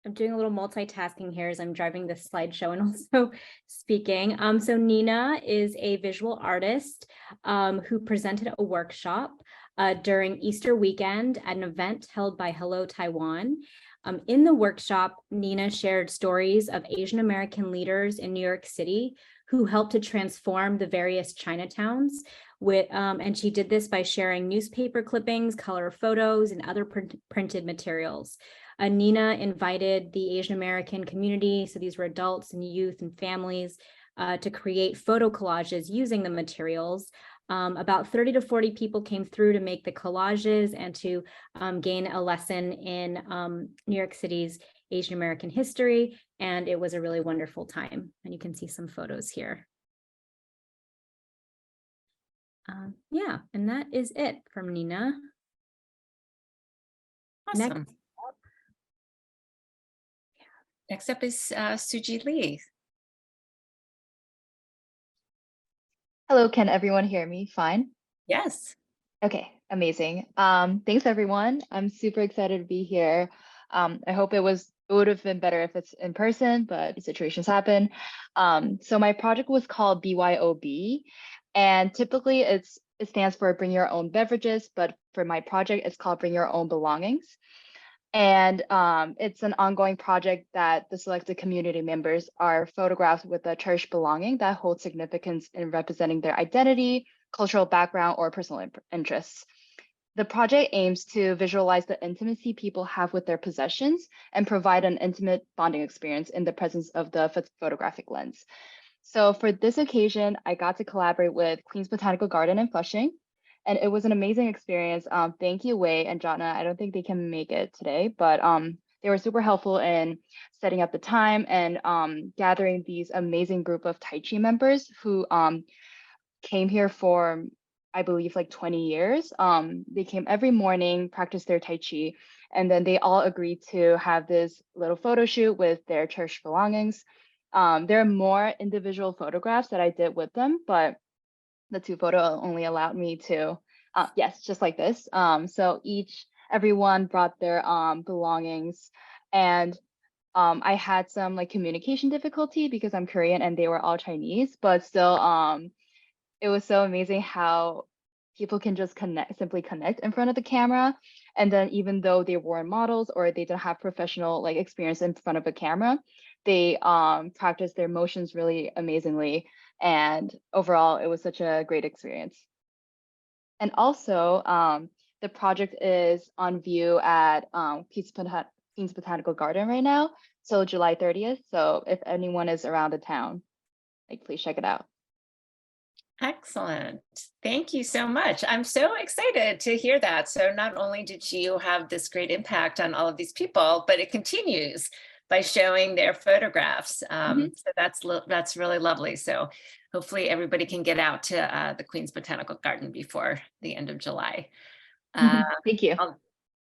I'm doing a little multitasking here as I'm driving this slideshow and also speaking. So Nina is a visual artist who presented a workshop during Easter weekend at an event held by Hello Taiwan. In the workshop, Nina shared stories of Asian American leaders in New York City who helped to transform the various Chinatowns and she did this by sharing newspaper clippings, color photos, and other printed materials. Nina invited the Asian American community, so these were adults and youth and families, to create photo collages using the materials. About 30 to 40 people came through to make the collages and to gain a lesson in New York City's Asian American history, and it was a really wonderful time. And you can see some photos here. Yeah, and that is it from Nina. Awesome. Next up is Suji Lee. Hello, can everyone hear me fine? Yes. Okay, amazing. Thanks everyone. I'm super excited to be here. I hope it would have been better if it's in person, but situations happen. So my project was called BYOB, and typically it stands for Bring Your Own Beverages, but for my project, it's called Bring Your Own Belongings. And it's an ongoing project that the selected community members are photographed with a cherished belonging that holds significance in representing their identity, cultural background, or personal interests. The project aims to visualize the intimacy people have with their possessions and provide an intimate bonding experience in the presence of the photographic lens. So for this occasion, I got to collaborate with Queens Botanical Garden in Flushing, and it was an amazing experience. Thank you, Wei and Jotna. I don't think they can make it today, but they were super helpful in setting up the time and gathering these amazing group of Tai Chi members who came here for, I believe, like 20 years. They came every morning, practiced their Tai Chi, and then they all agreed to have this little photo shoot with their cherished belongings. There are more individual photographs that I did with them, but the 2 photos only allowed me to, yes, just like this. So everyone brought their belongings, and I had some like communication difficulty because I'm Korean and they were all Chinese, but still, it was so amazing how people can just simply connect in front of the camera. And then even though they weren't models or they don't have professional like experience in front of a camera, they practiced their motions really amazingly. And overall, it was such a great experience. And also, the project is on view at Queens Botanical Garden right now, so July 30th. So if anyone is around the town, like please check it out. Excellent. Thank you so much. I'm so excited to hear that. So not only did you have this great impact on all of these people, but it continues by showing their photographs. So that's really lovely. So hopefully everybody can get out to the Queens Botanical Garden before the end of July. Thank you.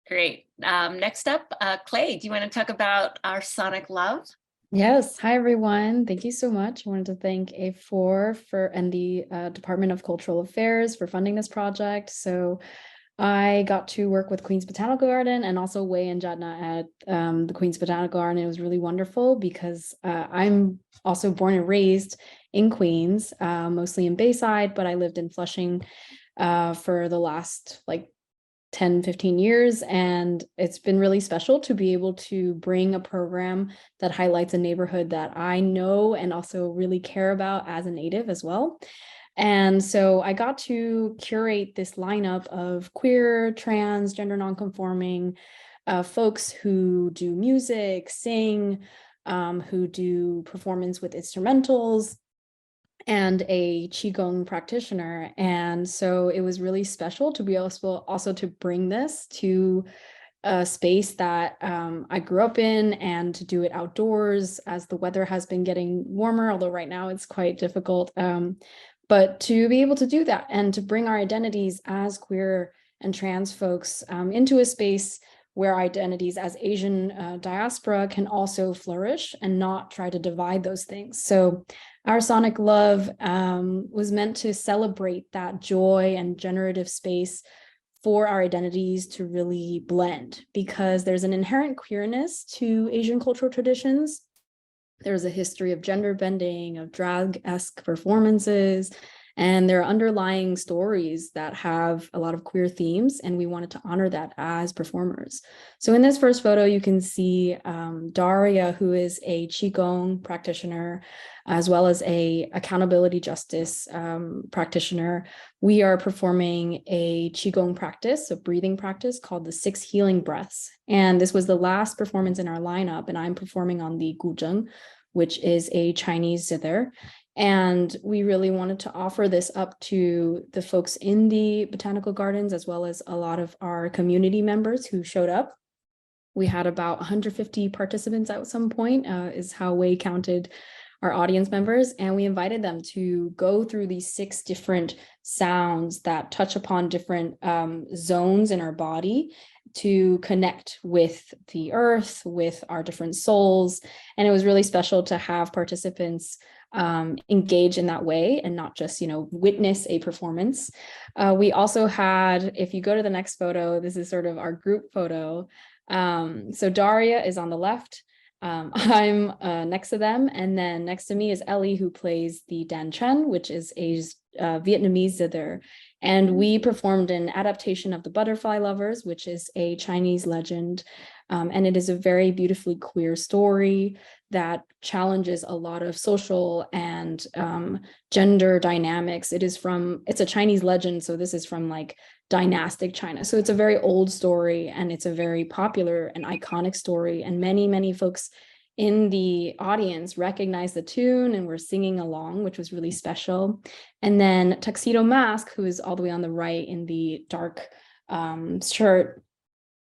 Great. Next up, Clay, do you want to talk about our Sonic Love? Yes. Hi, everyone. Thank you so much. I wanted to thank A4 and the Department of Cultural Affairs for funding this project. So I got to work with Queens Botanical Garden and also Wei and Jatna at the Queens Botanical Garden. It was really wonderful because I'm also born and raised in Queens, mostly in Bayside, but I lived in Flushing for the last like 10, 15 years. And it's been really special to be able to bring a program that highlights a neighborhood that I know and also really care about as a native as well. And so I got to curate this lineup of queer, trans, gender nonconforming folks who do music, sing, who do performance with instrumentals, and a Qigong practitioner. And so it was really special to be able also to bring this to a space that I grew up in and to do it outdoors as the weather has been getting warmer, although right now it's quite difficult. But to be able to do that and to bring our identities as queer and trans folks into a space where identities as Asian diaspora can also flourish and not try to divide those things. So our Sonic Love was meant to celebrate that joy and generative space for our identities to really blend, because there's an inherent queerness to Asian cultural traditions. There's a history of gender bending, of drag-esque performances, and there are underlying stories that have a lot of queer themes, and we wanted to honor that as performers. So in this first photo, you can see Daria, who is a Qigong practitioner, as well as a accountability justice practitioner. We are performing a Qigong practice, a breathing practice called the 6 Healing Breaths. And this was the last performance in our lineup, and I'm performing on the guzheng, which is a Chinese zither. And we really wanted to offer this up to the folks in the botanical gardens, as well as a lot of our community members who showed up. We had about 150 participants at some point, is how we counted our audience members. And we invited them to go through these 6 different sounds that touch upon different zones in our body to connect with the earth, with our different souls. And it was really special to have participants engage in that way and not just, witness a performance. We also had, if you go to the next photo, this is sort of our group photo. So Daria is on the left. I'm next to them, and then next to me is Ellie, who plays the Dan Chen, which is a Vietnamese zither. And we performed an adaptation of The Butterfly Lovers, which is a Chinese legend. And it is a very beautifully queer story that challenges a lot of social and gender dynamics. It's a Chinese legend, so this is from like dynastic China. So it's a very old story, and it's a very popular and iconic story. And many, many folks in the audience recognized the tune and were singing along, which was really special. And then Tuxedo Mask, who is all the way on the right in the dark shirt,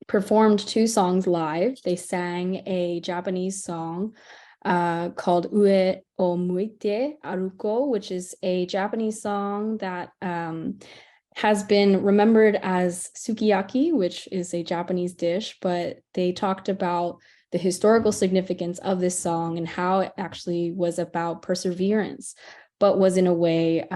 performed 2 songs live. They sang a Japanese song called Ue o Muite Aruko, which is a Japanese song that has been remembered as sukiyaki, which is a Japanese dish, but they talked about the historical significance of this song and how it actually was about perseverance, but was in a way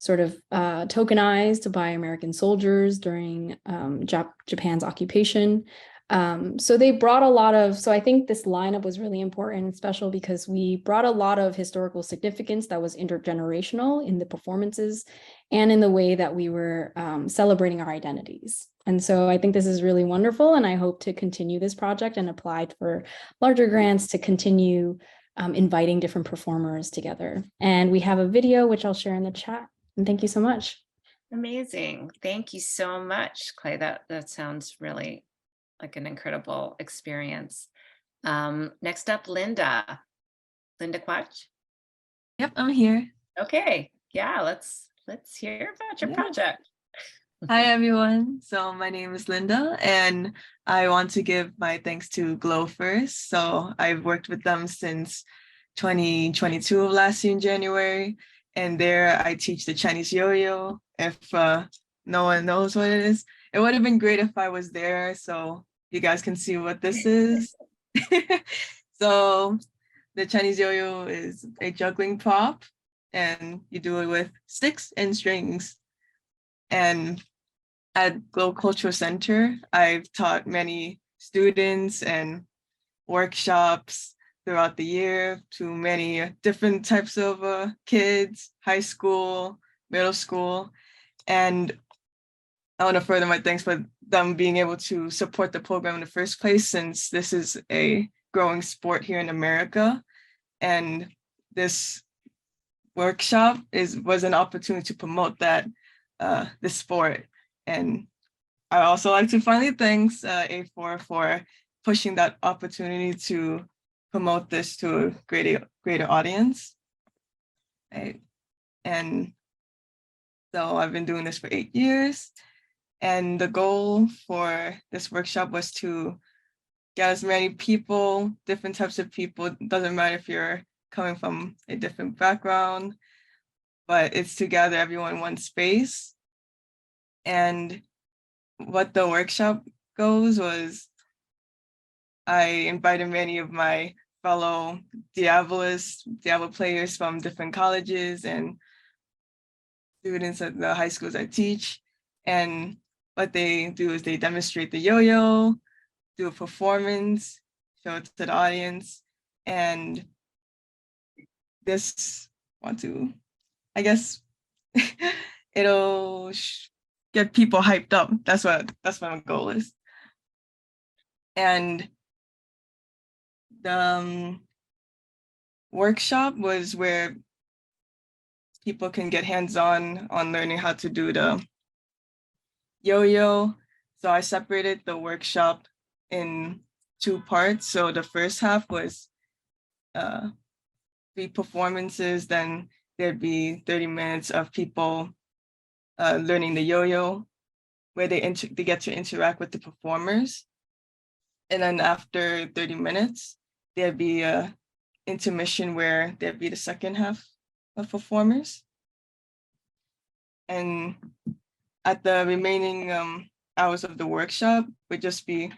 sort of tokenized by American soldiers during Japan's occupation. So they brought a lot of, so I think this lineup was really important and special because we brought a lot of historical significance that was intergenerational in the performances and in the way that we were celebrating our identities. And so I think this is really wonderful, and I hope to continue this project and apply for larger grants to continue inviting different performers together. And we have a video, which I'll share in the chat. And thank you so much. Amazing. Thank you so much, Clay. That sounds really like an incredible experience. Next up, Linda. Linda Quach. Yep, I'm here. Okay. Yeah, let's hear about your project. Hi, everyone. So my name is Linda, and I want to give my thanks to Glow first. So I've worked with them since 2022 of last year in January. And there I teach the Chinese yo-yo. If no one knows what it is, it would have been great if I was there so you guys can see what this is. So the Chinese yo-yo is a juggling prop, and you do it with sticks and strings. And at Glow Cultural Center, I've taught many students and workshops throughout the year to many different types of kids, high school, middle school. And I want to further my thanks for them being able to support the program in the first place, since this is a growing sport here in America. And this workshop was an opportunity to promote that this sport. And I also like to finally thank A4 for pushing that opportunity to promote this to a greater audience. Right? And so I've been doing this for 8 years. And the goal for this workshop was to get as many people, different types of people. It doesn't matter if you're coming from a different background, but it's to gather everyone in one space. And what the workshop goes was, I invited many of my fellow Diablo players from different colleges and students at the high schools I teach. And what they do is they demonstrate the yo-yo, do a performance, show it to the audience. And I guess it'll get people hyped up. That's what my goal is. And the workshop was where people can get hands-on on learning how to do the yo-yo. So I separated the workshop in 2 parts. So the first half was 3 performances, then there'd be 30 minutes of people learning the yo-yo, where they get to interact with the performers. And then after 30 minutes, there'd be a intermission where there'd be the second half of performers. And at the remaining hours of the workshop would just be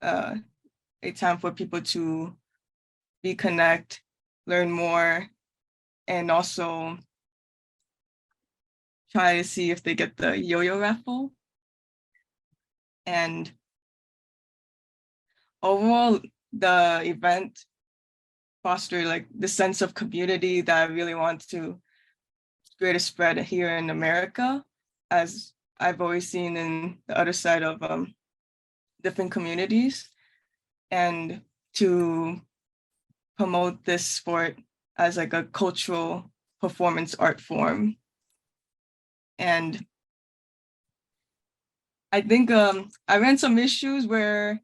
a time for people to reconnect, learn more, and also try to see if they get the yo-yo raffle. And overall, the event fostered like the sense of community that I really want to create a spread here in America, as I've always seen in the other side of different communities, and to promote this sport as like a cultural performance art form. And I think I ran some issues where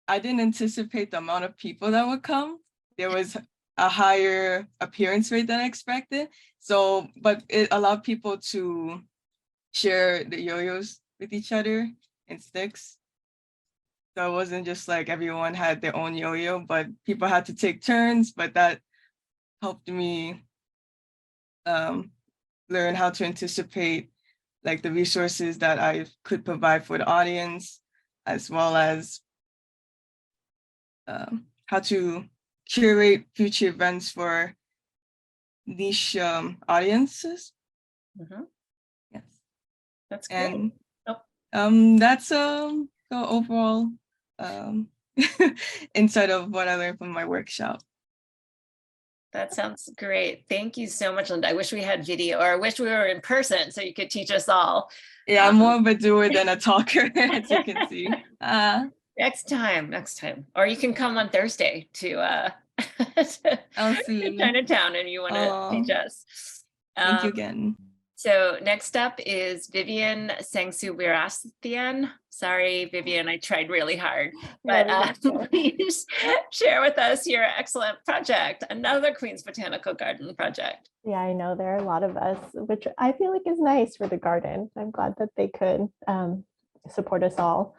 I didn't anticipate the amount of people that would come. There was a higher appearance rate than I expected. So, but it allowed people to share the yo-yos with each other and sticks. So it wasn't just like everyone had their own yo-yo, but people had to take turns, but that helped me learn how to anticipate like the resources that I could provide for the audience, as well as how to curate future events for niche audiences. Yes, that's great. And that's the overall insight of what I learned from my workshop. That sounds great. Thank you so much, Linda. I wish we had video, or I wish we were in person so you could teach us all. Yeah, I'm more of a doer than a talker, as you can see. Next time. Or you can come on Thursday to I'll see. Chinatown and you want to teach us. Thank you again. So next up is Vivian Sangsu-Wirasthian. Sorry, Vivian, I tried really hard, but please share with us your excellent project, another Queens Botanical Garden project. Yeah, I know there are a lot of us, which I feel like is nice for the garden. I'm glad that they could support us all.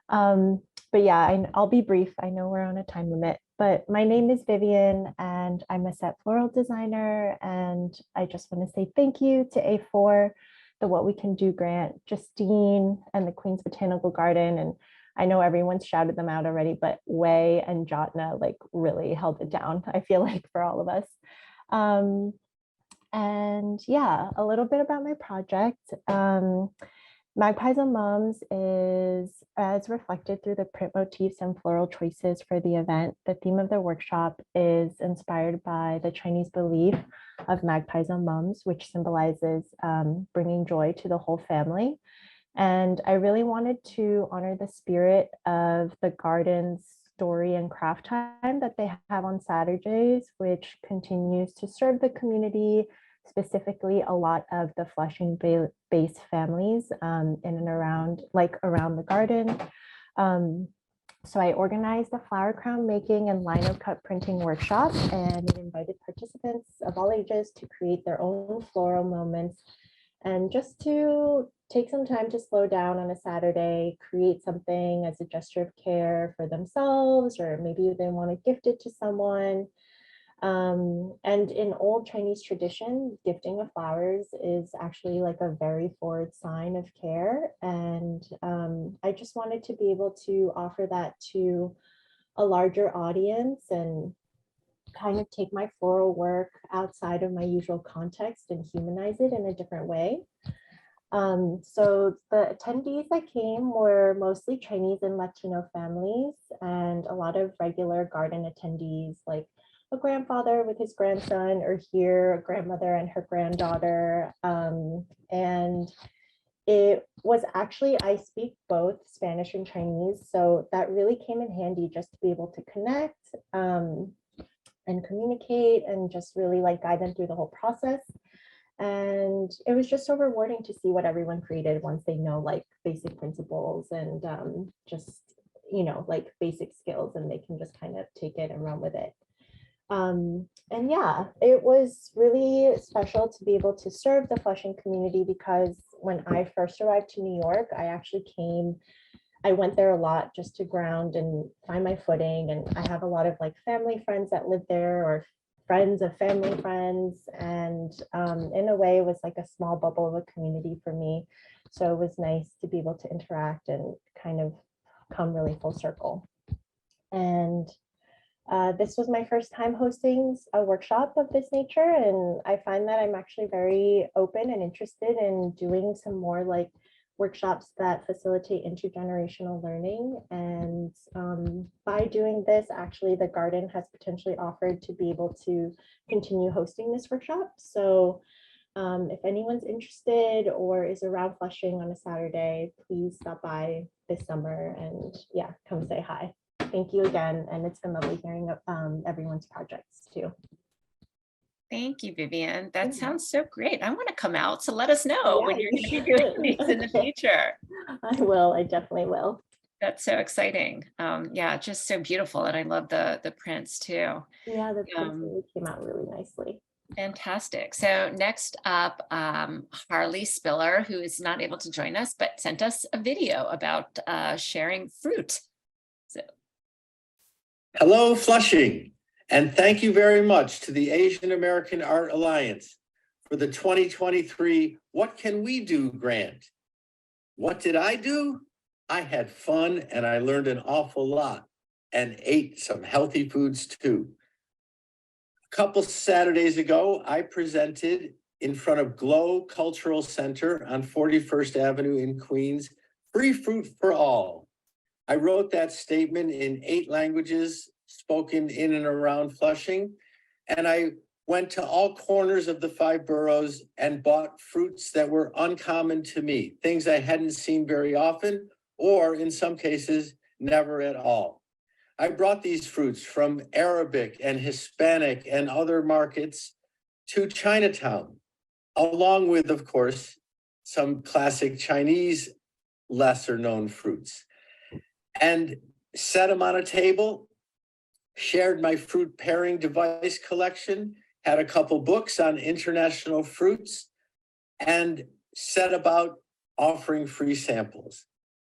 But yeah, I'll be brief. I know we're on a time limit, but my name is Vivian and I'm a set floral designer. And I just want to say thank you to A4, the What We Can Do grant, Justine, and the Queens Botanical Garden. And I know everyone's shouted them out already, but Wei and Jotna like really held it down, I feel like, for all of us. And yeah, a little bit about my project. Magpies and Mums is as reflected through the print motifs and floral choices for the event. The theme of the workshop is inspired by the Chinese belief of magpies and mums, which symbolizes bringing joy to the whole family. And I really wanted to honor the spirit of the garden's story and craft time that they have on Saturdays, which continues to serve the community, specifically a lot of the Flushing-based families in and around the garden. So I organized a flower crown making and lino cut printing workshop, and it invited participants of all ages to create their own floral moments and just to take some time to slow down on a Saturday, create something as a gesture of care for themselves, or maybe they want to gift it to someone. And in old Chinese tradition, gifting of flowers is actually like a very forward sign of care. And I just wanted to be able to offer that to a larger audience and kind of take my floral work outside of my usual context and humanize it in a different way. So the attendees that came were mostly Chinese and Latino families, and a lot of regular garden attendees, like a grandfather with his grandson, or here a grandmother and her granddaughter. And it was actually, I speak both Spanish and Chinese, so that really came in handy just to be able to connect and communicate and just really like guide them through the whole process. And it was just so rewarding to see what everyone created once they know like basic principles and just, you know, like basic skills, and they can just kind of take it and run with it. And yeah, it was really special to be able to serve the Flushing community, because when I first arrived to New York, I actually came I went there a lot just to ground and find my footing. And I have a lot of like family friends that live there, or friends of family friends. And in a way, it was like a small bubble of a community for me. So it was nice to be able to interact and kind of come really full circle. And this was my first time hosting a workshop of this nature. And I find that I'm actually very open and interested in doing some more like workshops that facilitate intergenerational learning. And by doing this, actually, the garden has potentially offered to be able to continue hosting this workshop. So if anyone's interested or is around Flushing on a Saturday, please stop by this summer and yeah, come say hi. Thank you again. And it's been lovely hearing everyone's projects too. Thank you, Vivian. That sounds so great. I want to come out, so let us know when you're going to be doing these in the future. I will. I definitely will. That's so exciting. Yeah, just so beautiful, and I love the prints too. Yeah, the prints really came out really nicely. Fantastic. So next up, Harley Spiller, who is not able to join us, but sent us a video about sharing fruit. So. Hello, Flushing. And thank you very much to the Asian American Art Alliance for the 2023 What Can We Do grant. What did I do? I had fun and I learned an awful lot and ate some healthy foods too. A couple Saturdays ago, I presented in front of Glow Cultural Center on 41st Avenue in Queens, Free Fruit for All. I wrote that statement in 8 languages spoken in and around Flushing. And I went to all corners of the 5 boroughs and bought fruits that were uncommon to me, things I hadn't seen very often, or in some cases, never at all. I brought these fruits from Arabic and Hispanic and other markets to Chinatown, along with, of course, some classic Chinese lesser known fruits, and set them on a table, shared my fruit pairing device collection, had a couple books on international fruits, and set about offering free samples.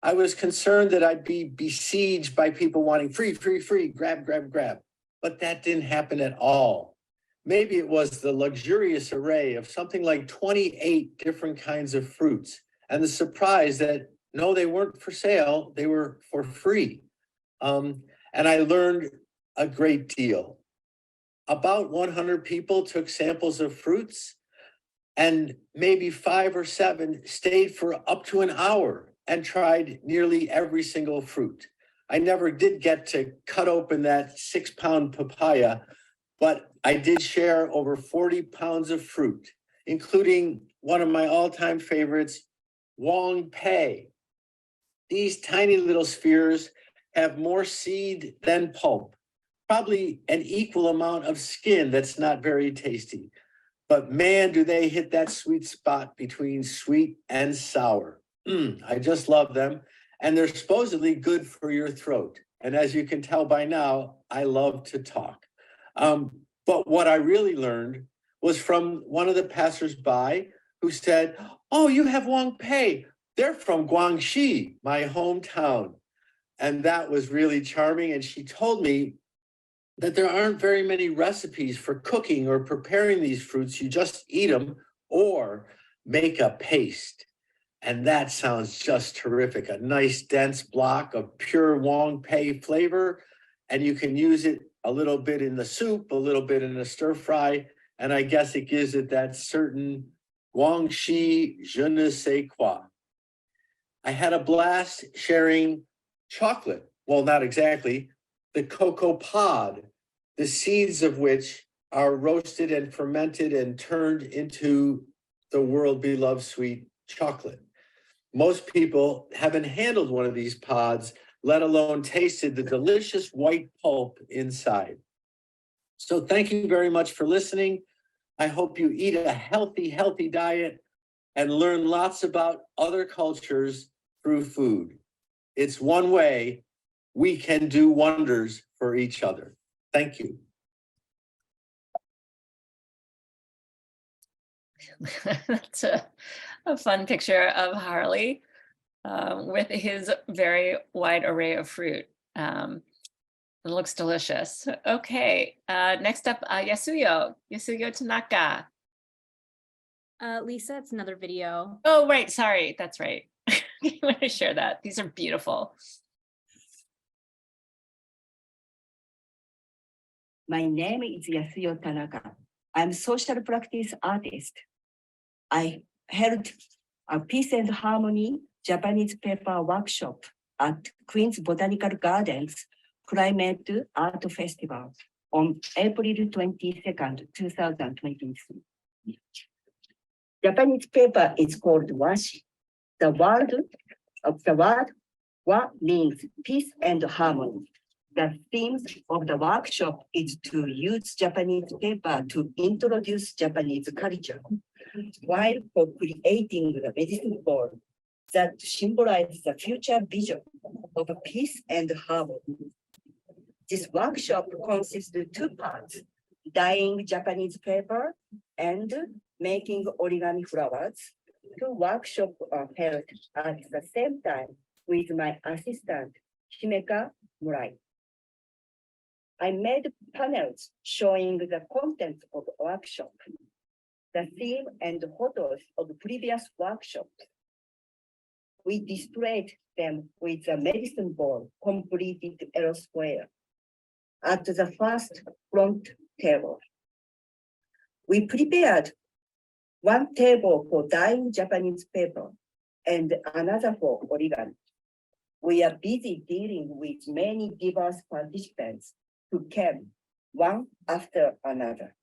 I was concerned that I'd be besieged by people wanting free, free, free, grab, grab, grab, but that didn't happen at all. Maybe it was the luxurious array of something like 28 different kinds of fruits, and the surprise that no, they weren't for sale, they were for free. And I learned a great deal. About 100 people took samples of fruits, and maybe 5 or 7 stayed for up to an hour and tried nearly every single fruit. I never did get to cut open that 6-pound papaya, but I did share over 40 pounds of fruit, including one of my all-time favorites, Wong Pei. These tiny little spheres have more seed than pulp, probably an equal amount of skin that's not very tasty. But man, do they hit that sweet spot between sweet and sour. I just love them. And they're supposedly good for your throat. And as you can tell by now, I love to talk. But what I really learned was from one of the passersby who said, "Oh, you have Wong Pei. They're from Guangxi, my hometown." And that was really charming. And she told me that there aren't very many recipes for cooking or preparing these fruits. You just eat them or make a paste. And that sounds just terrific. A nice dense block of pure Wong Pei flavor. And you can use it a little bit in the soup, a little bit in a stir fry. And I guess it gives it that certain Guangxi je ne sais quoi. I had a blast sharing chocolate. Well, not exactly. The cocoa pod, the seeds of which are roasted and fermented and turned into the world-beloved sweet chocolate. Most people haven't handled one of these pods, let alone tasted the delicious white pulp inside. So thank you very much for listening. I hope you eat a healthy diet and learn lots about other cultures through food. It's one way we can do wonders for each other. Thank you. That's a fun picture of Harley. with his very wide array of fruit. It looks delicious. Okay, next up, Yasuyo Tanaka. Lisa, it's another video. Oh, right, sorry, that's right. I want to share that. These are beautiful. My name is Yasuyo Tanaka. I'm social practice artist. I held a Peace and Harmony Japanese paper workshop at Queens Botanical Gardens Climate Art Festival on April 22nd, 2023. Japanese paper is called washi. The word wa means peace and harmony. The theme of the workshop is to use Japanese paper to introduce Japanese culture, while for creating the medicine ball that symbolizes the future vision of peace and harmony. This workshop consists of two parts: dyeing Japanese paper and making origami flowers. Two workshops are held at the same time with my assistant, Himeka Murai. I made panels showing the content of the workshop, the theme and photos of previous workshops. We displayed them with the medicine ball completed elsewhere at the first front table. We prepared one table for dyeing Japanese paper and another for origami. We are busy dealing with many diverse participants who came one after another.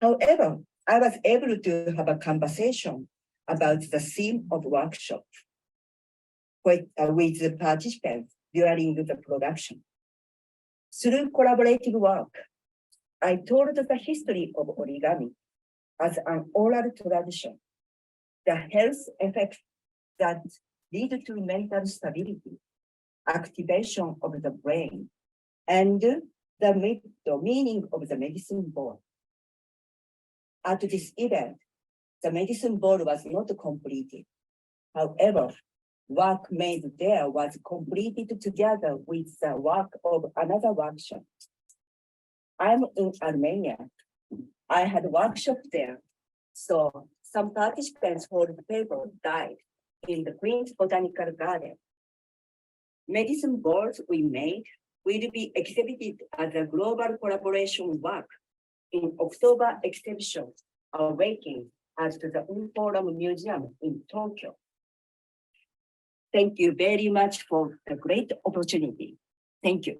However, I was able to have a conversation about the theme of workshop with the participants during the production. Through collaborative work, I told the history of origami as an oral tradition, the health effects that lead to mental stability, activation of the brain, and the meaning of the medicine ball. At this event, the medicine ball was not completed. However, work made there was completed together with the work of another workshop. I'm in Armenia. I had a workshop there, so some participants whose paper died in the Queens Botanical Garden. Medicine balls we made will be exhibited as a global collaboration work in October exhibition Awakening at the Uniforum Museum in Tokyo. Thank you very much for the great opportunity. Thank you.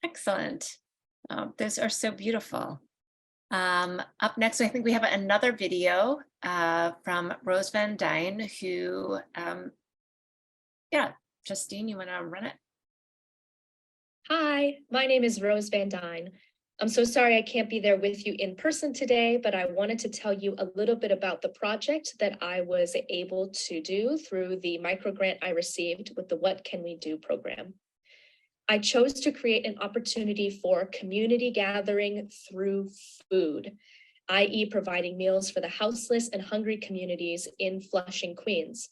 Excellent. Those are so beautiful. Up next, I think we have another video from Rose Van Dyne, who, yeah, Justine, you want to run it? Hi, my name is Rose Van Dyne. I'm so sorry I can't be there with you in person today, but I wanted to tell you a little bit about the project that I was able to do through the microgrant I received with the What Can We Do program. I chose to create an opportunity for community gathering through food, i.e. providing meals for the houseless and hungry communities in Flushing, Queens.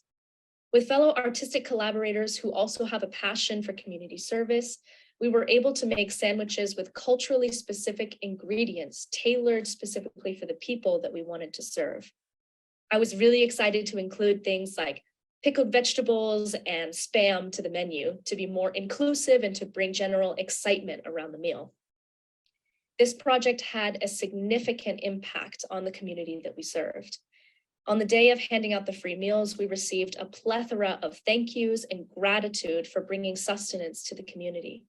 With fellow artistic collaborators who also have a passion for community service, we were able to make sandwiches with culturally specific ingredients tailored specifically for the people that we wanted to serve. I was really excited to include things like pickled vegetables and Spam to the menu to be more inclusive and to bring general excitement around the meal. This project had a significant impact on the community that we served. On the day of handing out the free meals, we received a plethora of thank yous and gratitude for bringing sustenance to the community.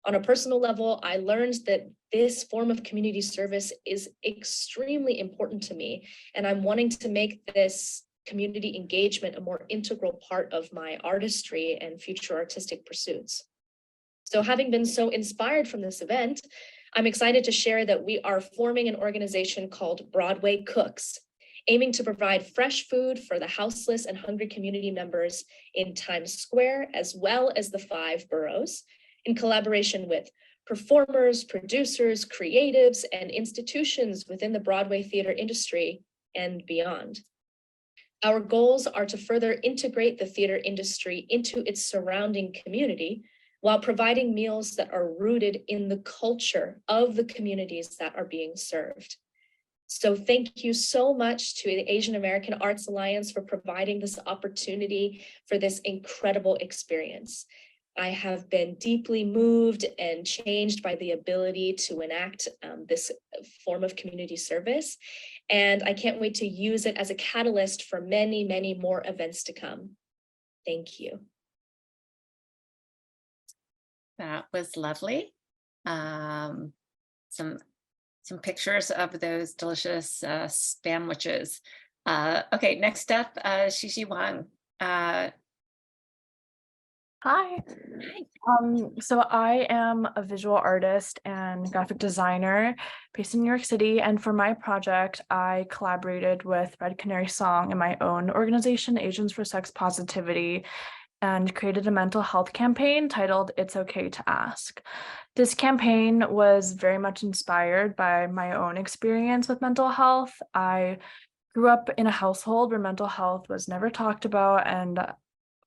On a personal level, I learned that this form of community service is extremely important to me, and I'm wanting to make this community engagement a more integral part of my artistry and future artistic pursuits. So having been so inspired from this event, I'm excited to share that we are forming an organization called Broadway Cooks, aiming to provide fresh food for the houseless and hungry community members in Times Square, as well as the 5 boroughs, in collaboration with performers, producers, creatives, and institutions within the Broadway theater industry and beyond. Our goals are to further integrate the theater industry into its surrounding community while providing meals that are rooted in the culture of the communities that are being served. So thank you so much to the Asian American Arts Alliance for providing this opportunity for this incredible experience. I have been deeply moved and changed by the ability to enact this form of community service. And I can't wait to use it as a catalyst for many, many more events to come. Thank you. That was lovely. Some pictures of those delicious sandwiches. Okay, next up, Xixi Wang. Hi. So I am a visual artist and graphic designer based in New York City. And for my project, I collaborated with Red Canary Song and my own organization, Asians for Sex Positivity, and created a mental health campaign titled It's Okay to Ask. This campaign was very much inspired by my own experience with mental health. I grew up in a household where mental health was never talked about and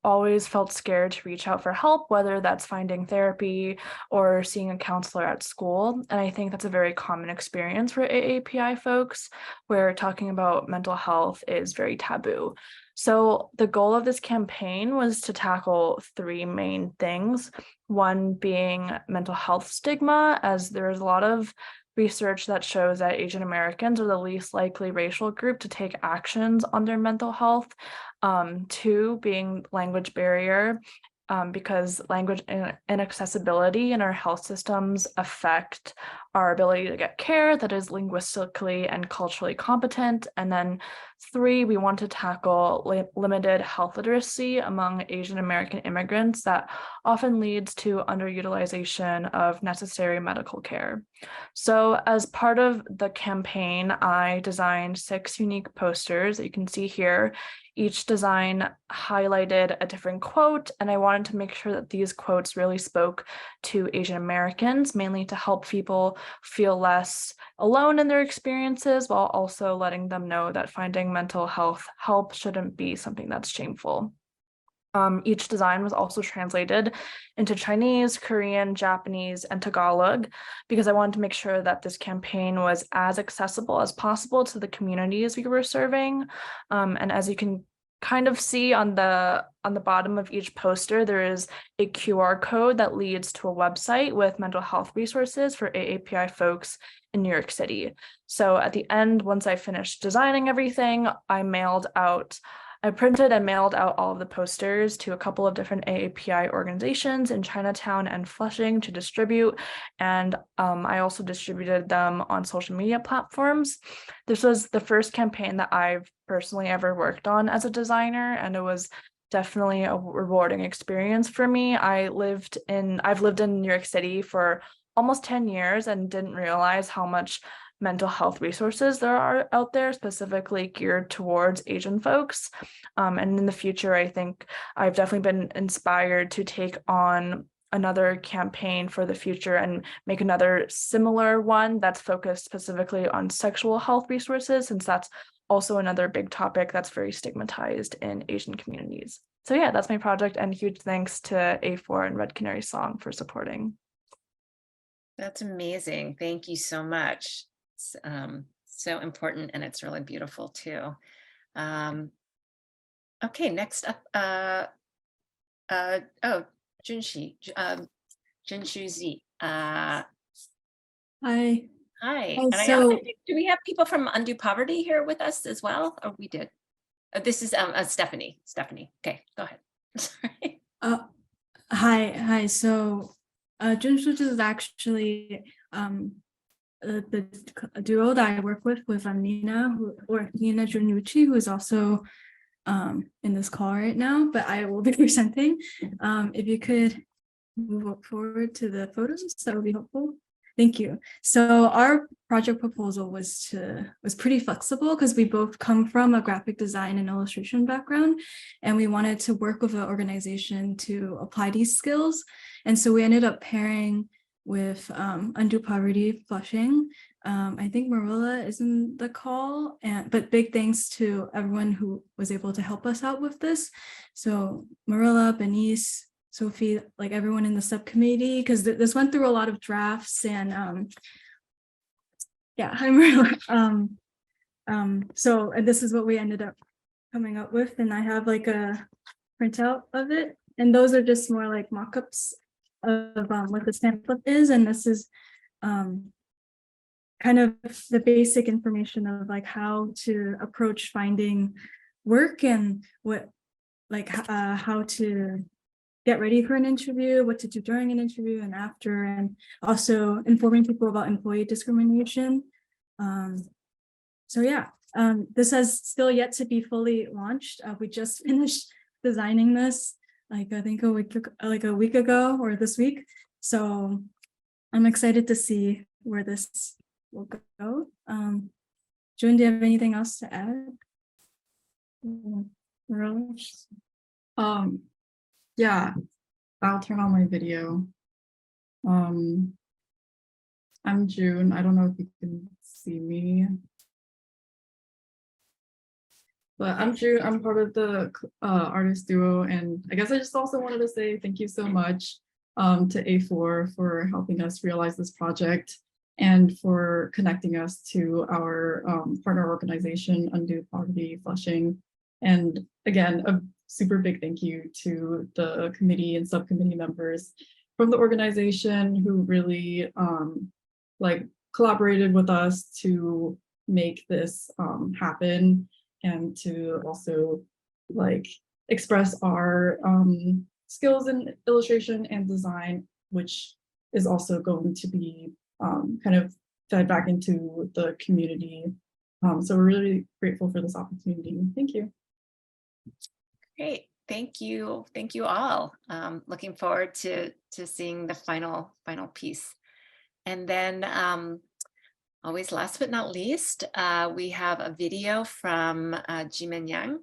always felt scared to reach out for help, whether that's finding therapy or seeing a counselor at school. And I think that's a very common experience for AAPI folks, where talking about mental health is very taboo. So the goal of this campaign was to tackle three main things. One being mental health stigma, as there's a lot of research that shows that Asian Americans are the least likely racial group to take actions on their mental health. Two being language barrier, because language inaccessibility in our health systems affect our ability to get care that is linguistically and culturally competent. And then three, we want to tackle limited health literacy among Asian American immigrants that often leads to underutilization of necessary medical care. So as part of the campaign, I designed 6 unique posters that you can see here. Each design highlighted a different quote, and I wanted to make sure that these quotes really spoke to Asian Americans, mainly to help people feel less alone in their experiences, while also letting them know that finding mental health help shouldn't be something that's shameful. Each design was also translated into Chinese, Korean, Japanese, and Tagalog, because I wanted to make sure that this campaign was as accessible as possible to the communities we were serving. And as you can kind of see on the bottom of each poster, there is a QR code that leads to a website with mental health resources for AAPI folks in New York City. So at the end, once I finished designing everything, I printed and mailed out all of the posters to a couple of different AAPI organizations in Chinatown and Flushing to distribute. And I also distributed them on social media platforms. This was the first campaign that I've personally ever worked on as a designer, and it was definitely a rewarding experience for me. I've lived in New York City for almost 10 years and didn't realize how much mental health resources there are out there specifically geared towards Asian folks. And in the future, I think I've definitely been inspired to take on another campaign for the future and make another similar one that's focused specifically on sexual health resources, since that's also another big topic that's very stigmatized in Asian communities. So yeah, that's my project, and huge thanks to A4 and Red Canary Song for supporting. That's amazing. Thank you so much. It's so important, and it's really beautiful too. Okay, next up, Junshu Z. Hi. Hi. And So, do we have people from Undo Poverty here with us as well? Oh, we did. This is Stephanie. Okay, go ahead. Sorry. hi. So, Junshu is actually the duo that I work with Nina Junucci, who is also in this call right now, but I will be presenting. If you could move forward to the photos, that would be helpful. Thank you. So our project proposal was pretty flexible because we both come from a graphic design and illustration background, and we wanted to work with an organization to apply these skills. And so we ended up pairing with Undo Poverty Flushing, I think Marilla is in the call, but big thanks to everyone who was able to help us out with this. So Marilla, Benice, Sophie, like everyone in the subcommittee, because this went through a lot of drafts and yeah, hi Marilla. So this is what we ended up coming up with, and I have like a printout of it, and those are just more like mock-ups of what the pamphlet is, and this is kind of the basic information of like how to approach finding work and what like how to get ready for an interview, what to do during an interview and after, and also informing people about employee discrimination. So yeah, this has still yet to be fully launched. We just finished designing this, like I think a week ago or this week. So I'm excited to see where this will go. June, do you have anything else to add? Yeah, I'll turn on my video. I'm June. I don't know if you can see me. But I'm June. I'm part of the artist duo, and I guess I just also wanted to say thank you so much to A4 for helping us realize this project and for connecting us to our partner organization, Undo Poverty Flushing. And again, a super big thank you to the committee and subcommittee members from the organization who really like collaborated with us to make this happen, and to also like express our skills in illustration and design, which is also going to be kind of fed back into the community. So we're really grateful for this opportunity. Thank you. Great, thank you all. Looking forward to seeing the final piece. And then always last but not least, we have a video from Jimin Yang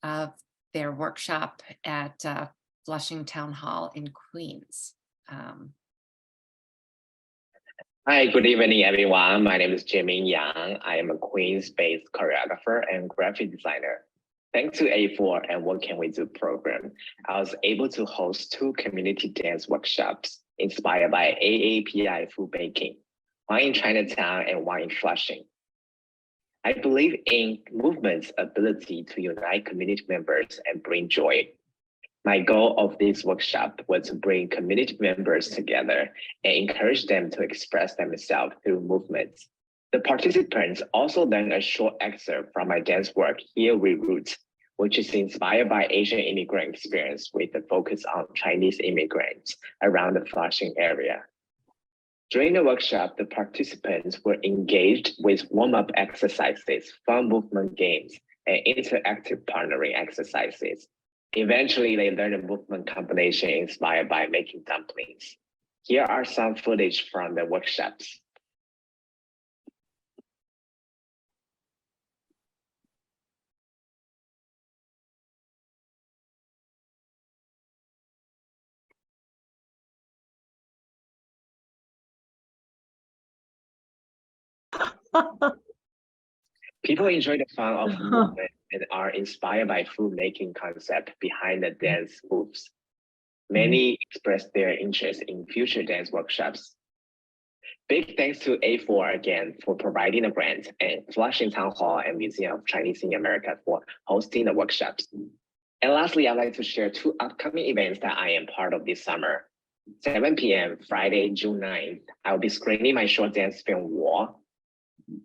of their workshop at Flushing Town Hall in Queens. Hi, good evening, everyone. My name is Jimin Yang. I am a Queens-based choreographer and graphic designer. Thanks to A4 and What Can We Do program, I was able to host 2 community dance workshops inspired by AAPI food baking, one in Chinatown and one in Flushing. I believe in movement's ability to unite community members and bring joy. My goal of this workshop was to bring community members together and encourage them to express themselves through movements. The participants also learned a short excerpt from my dance work, Here We Root, which is inspired by Asian immigrant experience with a focus on Chinese immigrants around the Flushing area. During the workshop, the participants were engaged with warm-up exercises, fun movement games, and interactive partnering exercises. Eventually, they learned a movement combination inspired by making dumplings. Here are some footage from the workshops. People enjoy the fun of movement and are inspired by food making concept behind the dance moves. Many expressed their interest in future dance workshops. Big thanks to A4 again for providing the grant, and Flushing Town Hall and Museum of Chinese in America for hosting the workshops. And lastly, I'd like to share 2 upcoming events that I am part of this summer. 7 p.m. Friday, June 9th, I'll be screening my short dance film War,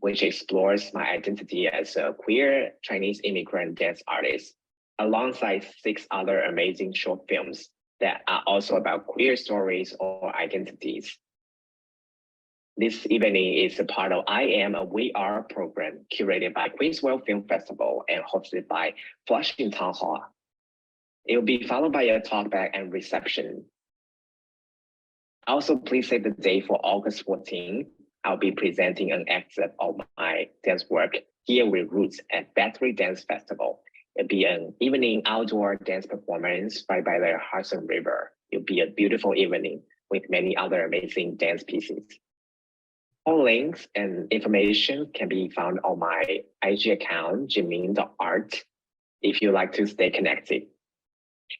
which explores my identity as a queer Chinese immigrant dance artist, alongside 6 other amazing short films that are also about queer stories or identities. This evening is a part of I Am a We Are program curated by Queenswell Film Festival and hosted by Flushing Town Hall. It will be followed by a talkback and reception. Also, please save the date for August 14th. I'll be presenting an excerpt of my dance work, Here We Roots, at Battery Dance Festival. It'll be an evening outdoor dance performance right by the Hudson River. It'll be a beautiful evening with many other amazing dance pieces. All links and information can be found on my IG account, jimin.art, if you like to stay connected.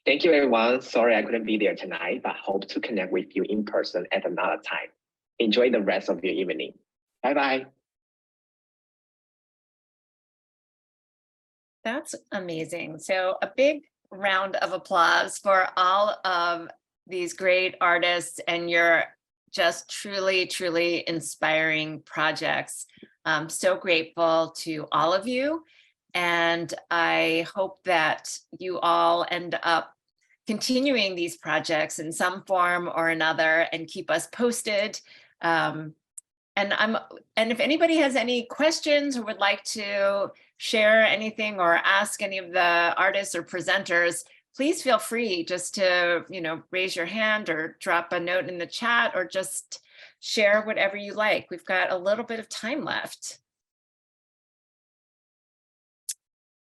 Thank you, everyone. Sorry I couldn't be there tonight, but hope to connect with you in person at another time. Enjoy the rest of your evening. Bye-bye. That's amazing. So a big round of applause for all of these great artists and your just truly, truly inspiring projects. I'm so grateful to all of you. And I hope that you all end up continuing these projects in some form or another and keep us posted. And if anybody has any questions or would like to share anything or ask any of the artists or presenters, please feel free just to, raise your hand or drop a note in the chat or just share whatever you like. We've got a little bit of time left.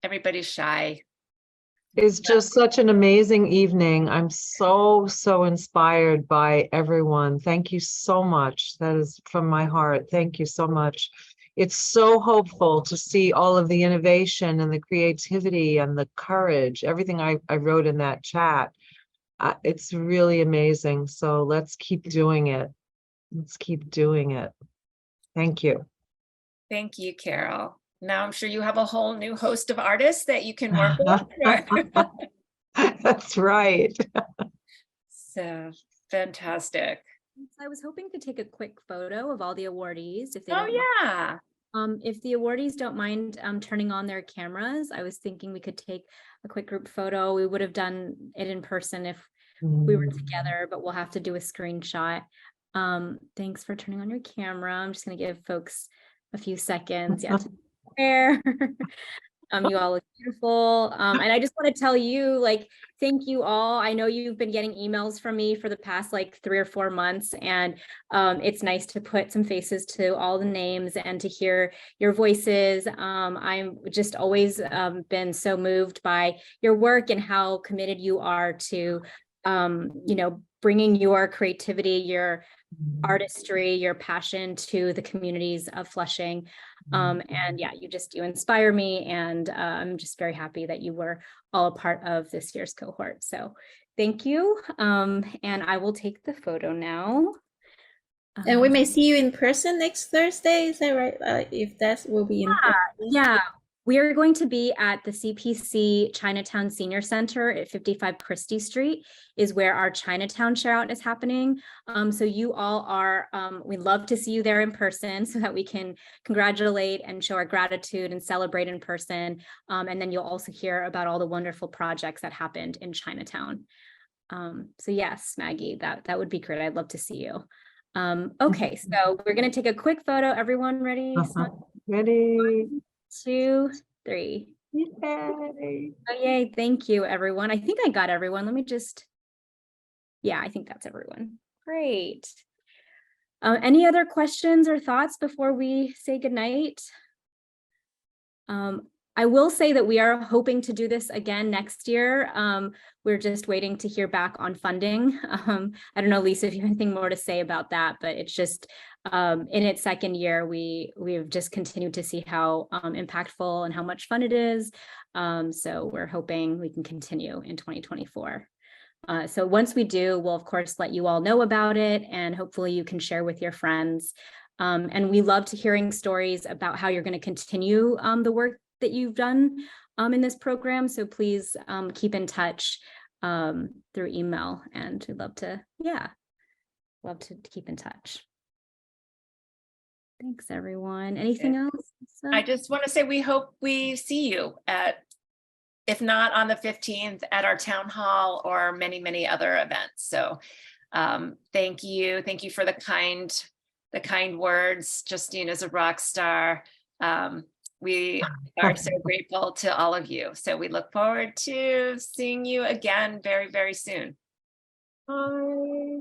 Everybody's shy. It's just such an amazing evening. I'm so inspired by everyone. Thank you so much. That is from my heart. Thank you so much. It's so hopeful to see all of the innovation and the creativity and the courage, everything I wrote in that chat. It's really amazing. So let's keep doing it. Let's keep doing it. Thank you. Thank you, Carol. Now I'm sure you have a whole new host of artists that you can work with. That's right. So fantastic. I was hoping to take a quick photo of all the awardees. If they Oh, don't yeah. If the awardees don't mind turning on their cameras, I was thinking we could take a quick group photo. We would have done it in person if we were together, but we'll have to do a screenshot. Thanks for turning on your camera. I'm just going to give folks a few seconds. Yeah, to prepare. You all look beautiful. And I just want to tell you, thank you all. I know you've been getting emails from me for the past 3 or 4 months, and it's nice to put some faces to all the names and to hear your voices. I'm just always been so moved by your work and how committed you are to, bringing your creativity, your artistry, your passion to the communities of Flushing. And yeah, you inspire me, and I'm just very happy that you were all a part of this year's cohort. So thank you. And I will take the photo now. And we may see you in person next Thursday, is that right? If that will be in person. Yeah. We are going to be at the CPC Chinatown Senior Center at 55 Christie Street is where our Chinatown share out is happening. So you all are, we'd love to see you there in person so that we can congratulate and show our gratitude and celebrate in person. And then you'll also hear about all the wonderful projects that happened in Chinatown. So yes, Maggie, that would be great. I'd love to see you. Okay, so we're going to take a quick photo. Everyone ready? Ready? 1, 2, 3. Yay. Oh, yay. Thank you, everyone. I think I got everyone. Let me just, yeah, I think that's everyone. Great. Any other questions or thoughts before we say goodnight? I will say that we are hoping to do this again next year. We're just waiting to hear back on funding. I don't know, Lisa, if you have anything more to say about that, but it's just in its second year, we've just continued to see how impactful and how much fun it is. So we're hoping we can continue in 2024. So once we do, we'll of course let you all know about it, and hopefully you can share with your friends. And we loved hearing stories about how you're going to continue the work that you've done in this program. So please keep in touch through email, and we'd love to keep in touch. Thanks, everyone. Anything else? I just want to say we hope we see you at, if not on the 15th, at our town hall or many, many other events. So thank you. Thank you for the kind words. Justine is a rock star. We are so grateful to all of you. So we look forward to seeing you again very, very soon. Bye.